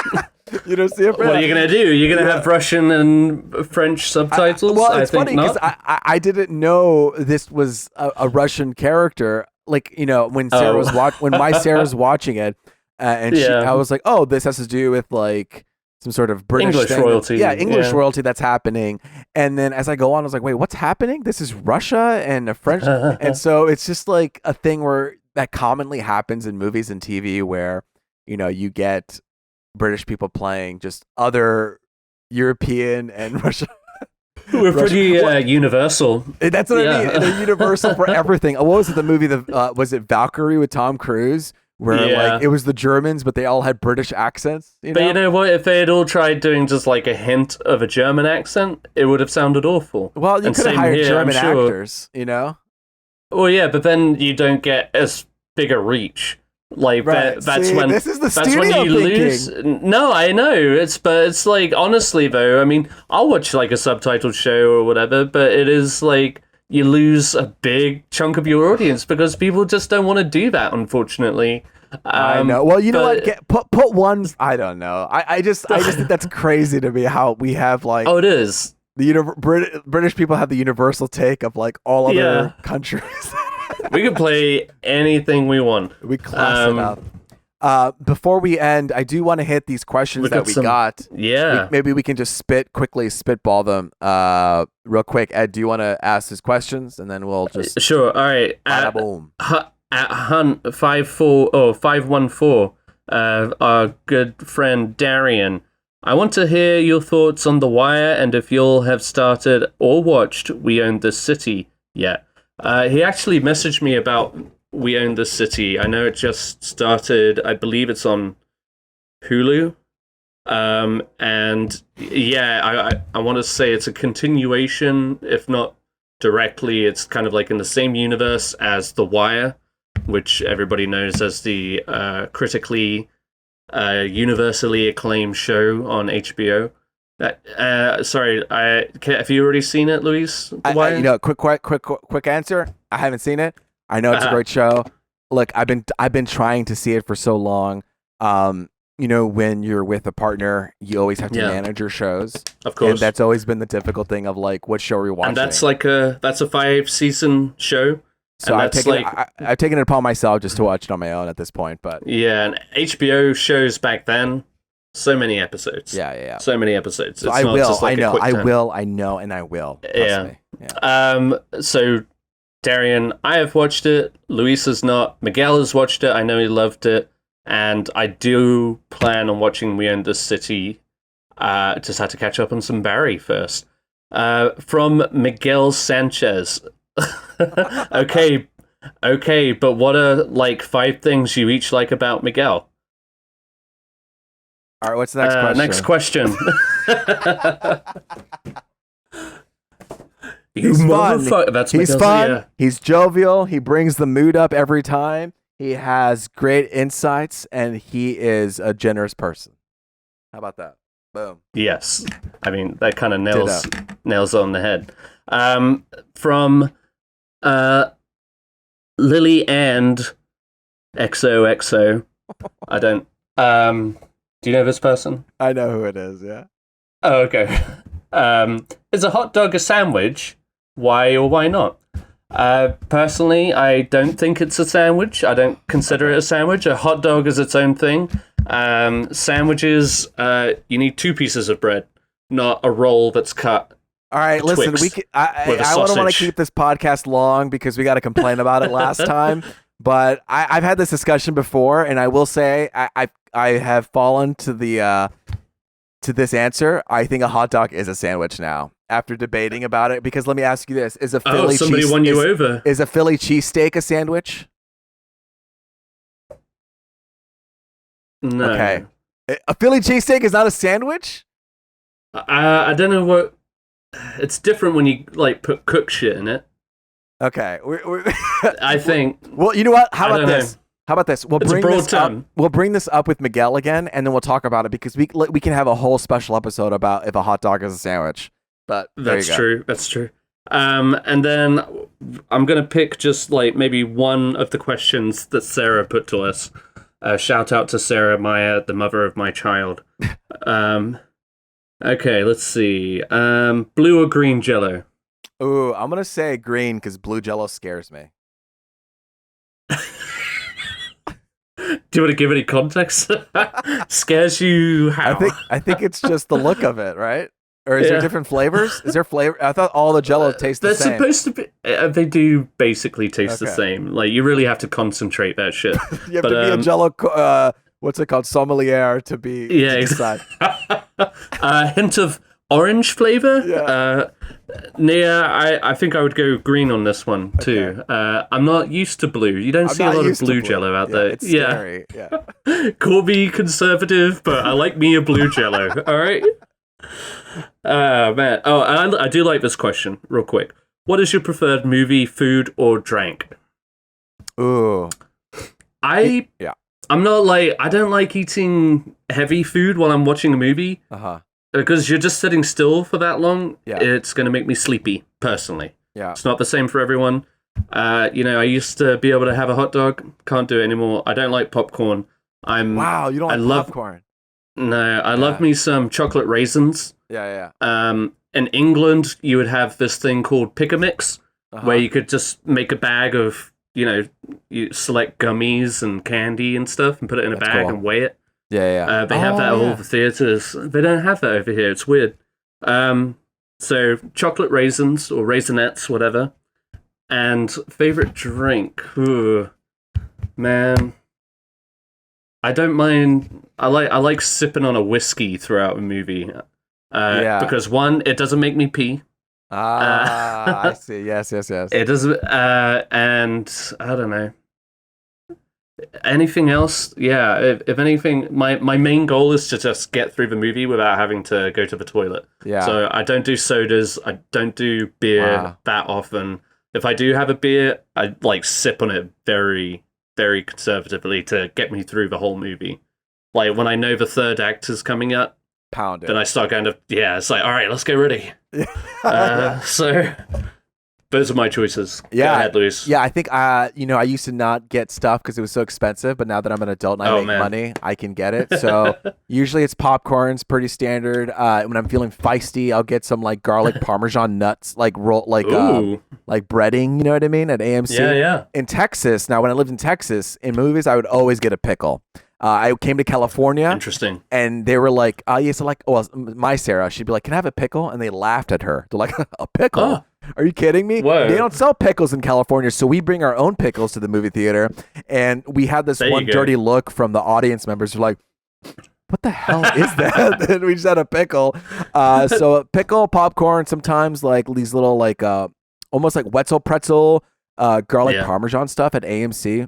You don't see a problem? What are you going to do? You're going to have Russian and French subtitles? It's funny because I didn't know this was a Russian character. When Sarah was when my Sarah's watching it, I was like, oh, this has to do with some sort of British English royalty. English royalty that's happening. And then as I go on, I was like, wait, what's happening? This is Russia and a French. And so it's just like a thing that commonly happens in movies and TV where, you get British people playing just other European and Russian. We're pretty universal. That's what I mean. They're universal for everything. What was it? The movie, was it Valkyrie with Tom Cruise? Where it was the Germans, but they all had British accents. But you know what? If they had all tried doing just a hint of a German accent, it would have sounded awful. Well, you could have hired German actors, Well, yeah, but then you don't get as big a reach Like that's See, when this is the that's when studio you lose. thinking. No, I know it's like honestly though, I mean, I'll watch like a subtitled show or whatever, but it is like you lose a big chunk of your audience because people just don't want to do that, unfortunately. I know. Well, you know what? Put one. I don't know. I just think that's crazy to me how we have like. Oh, it is. The British people have the universal take of like all other countries. We can play anything we want. We class it up. Before we end, I do want to hit these questions that we got. Yeah. Maybe we can just spitball them real quick. Ed, do you want to ask his questions and then we'll just sure. All right. Boom. At Hunt 514, our good friend Darian. I want to hear your thoughts on The Wire and if you'll have started or watched We Own This City yet. He actually messaged me about We Own This City. I know it just started. I believe it's on Hulu. And yeah, I want to say it's a continuation, if not directly. It's kind of like in the same universe as The Wire, which everybody knows as the critically, universally acclaimed show on HBO. Sorry, have you already seen it, Luis? Quick answer. I haven't seen it. I know it's a great show. Look, I've been trying to see it for so long. When you're with a partner, you always have to manage your shows. Of course, and that's always been the difficult thing of like, what show are you watching? And that's like a 5-season show. So I've taken it upon myself just to watch it on my own at this point. But yeah, and HBO shows back then, so many episodes. Yeah. So many episodes. So I will. I know. And I will. Trust me. Yeah. So Darian, I have watched it. Luis has not. Miguel has watched it. I know he loved it. And I do plan on watching We Own This City. Just had to catch up on some Barry first. From Miguel Sanchez. Okay, but what are like 5 things you each like about Miguel? All right, what's the next question? Next question. He's fun. He's fun. Yeah. He's jovial. He brings the mood up every time. He has great insights, and he is a generous person. How about that? Boom. Yes. I mean, that kind of nails on the head. From Lily and XOXO. I don't. Do you know this person? I know who it is. Yeah. Oh, okay. Is a hot dog a sandwich? Why or why not? Personally, I don't think it's a sandwich. I don't consider it a sandwich. A hot dog is its own thing. Sandwiches, you need 2 pieces of bread, not a roll that's cut. All right, listen. I don't want to keep this podcast long because we got to complain about it last time. But I've had this discussion before, and I will say I have fallen to to this answer. I think a hot dog is a sandwich now. After debating about it, because let me ask you this: is a Philly somebody won you over? Is a Philly cheesesteak a sandwich? No. Okay. A Philly cheesesteak is not a sandwich? I don't know what. It's different when you like put cook shit in it. Okay. I think. Well, you know what? How about this? How about this? We'll bring this up with Miguel again, and then we'll talk about it because we can have a whole special episode about if a hot dog is a sandwich. But that's true. That's true. And then I'm gonna pick just like maybe one of the questions that Sarah put to us. Shout out to Sarah Meyer, the mother of my child. Okay, let's see. Blue or green Jello? Ooh, I'm gonna say green because blue Jello scares me. Do you want to give any context? Scares you how? I think it's just the look of it, right? Or is there different flavors? Is there flavor? I thought all the Jello taste the same. They're supposed to be. They do basically taste the same. Like you really have to concentrate that shit. You have to be a Jello. What's it called? Sommelier to be. Yeah, exactly. A hint of orange flavor. Yeah. I think I would go green on this one too. Okay. I'm not used to blue. You don't see a lot of blue Jello out there. It's scary. Yeah. Call me conservative, but I like me a blue Jello. All right. Man. Oh, I do like this question. Real quick. What is your preferred movie, food, or drink? Ooh. I I'm not like, I don't like eating heavy food while I'm watching a movie. Because you're just sitting still for that long. Yeah. It's going to make me sleepy, personally. Yeah. It's not the same for everyone. I used to be able to have a hot dog. Can't do it anymore. I don't like popcorn. Wow, you don't like popcorn? No, I love me some chocolate raisins. Yeah. In England, you would have this thing called Pick-a-Mix, where you could just make a bag of, you select gummies and candy and stuff and put it in a bag and weigh it. Yeah. They have that at all the theaters. They don't have that over here. It's weird. So chocolate raisins or raisinets, whatever. And favorite drink. Ooh, man. I don't mind. I like sipping on a whiskey throughout a movie. Because one, it doesn't make me pee. I see. Yes. It doesn't. And I don't know. Anything else? Yeah. If anything, my main goal is to just get through the movie without having to go to the toilet. Yeah. So I don't do sodas. I don't do beer that often. If I do have a beer, I sip on it very, very conservatively to get me through the whole movie. Like when I know the third act is coming up, pound it. Then I start going to it's like, all right, let's get ready. So those are my choices. Yeah. Go ahead, Luis. Yeah, I think I used to not get stuff because it was so expensive, but now that I'm an adult and I make money, I can get it. So usually it's popcorn's pretty standard. When I'm feeling feisty, I'll get some garlic Parmesan nuts, like breading. You know what I mean? At AMC. Yeah. In Texas, now when I lived in Texas, in movies I would always get a pickle. I came to California. Interesting. And they were like, my Sarah, she'd be like, "Can I have a pickle?" And they laughed at her. They're like, "A pickle? Oh. Are you kidding me?" Whoa. They don't sell pickles in California, so we bring our own pickles to the movie theater. And we had this one dirty look from the audience members who were like, "What the hell is that?" And we just had a pickle. So a pickle, popcorn, sometimes these little almost like Wetzel pretzel, garlic Parmesan stuff at AMC.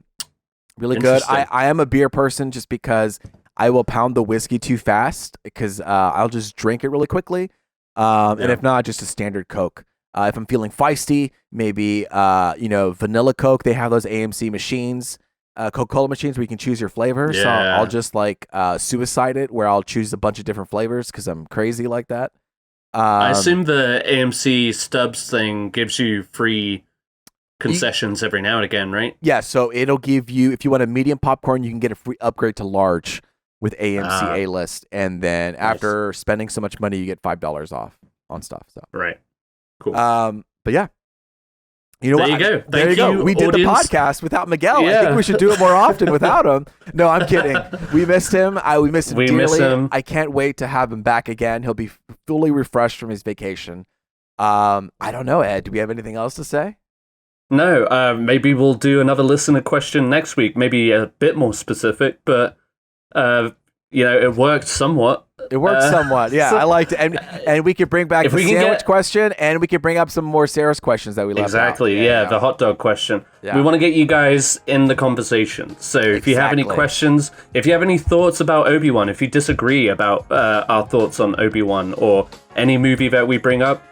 Really good. I am a beer person just because I will pound the whiskey too fast because I'll just drink it really quickly. And if not, just a standard Coke. If I'm feeling feisty, maybe vanilla Coke. They have those AMC machines, Coca-Cola machines where you can choose your flavor. Yeah. So I'll just suicide it where I'll choose a bunch of different flavors because I'm crazy like that. I assume the AMC Stubs thing gives you free concessions every now and again, right? Yeah, so it'll give you, if you want a medium popcorn, you can get a free upgrade to large with AMC A-List, and then after spending so much money, you get $5 off on stuff. So right, cool. But yeah, you know there what? You go. There you go. We did the podcast without Miguel. Yeah. I think we should do it more often without him. No, I'm kidding. We missed him. We missed him dearly. Miss him. I can't wait to have him back again. He'll be fully refreshed from his vacation. I don't know, Ed. Do we have anything else to say? No, maybe we'll do another listener question next week, maybe a bit more specific, but, it worked somewhat. It worked somewhat, yeah. So, I liked it. And we could bring back the sandwich question, and we could bring up some more Sarah's questions that we left out. Exactly, the hot dog question. Yeah. We want to get you guys in the conversation. So if you have any questions, if you have any thoughts about Obi-Wan, if you disagree about our thoughts on Obi-Wan or any movie that we bring up,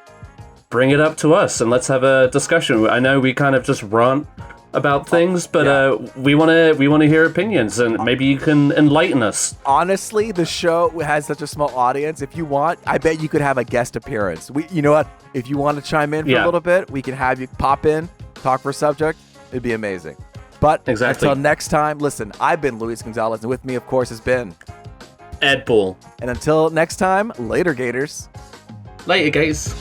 bring it up to us and let's have a discussion. I know we kind of just rant about things, but we want to hear opinions, and maybe you can enlighten us. Honestly, the show has such a small audience. If you want, I bet you could have a guest appearance. You know what? If you want to chime in for a little bit, we can have you pop in, talk for a subject. It'd be amazing. But until next time, listen, I've been Luis Gonzalez, and with me, of course, has been Ed Bull. And until next time, later, Gators. Later, Gators.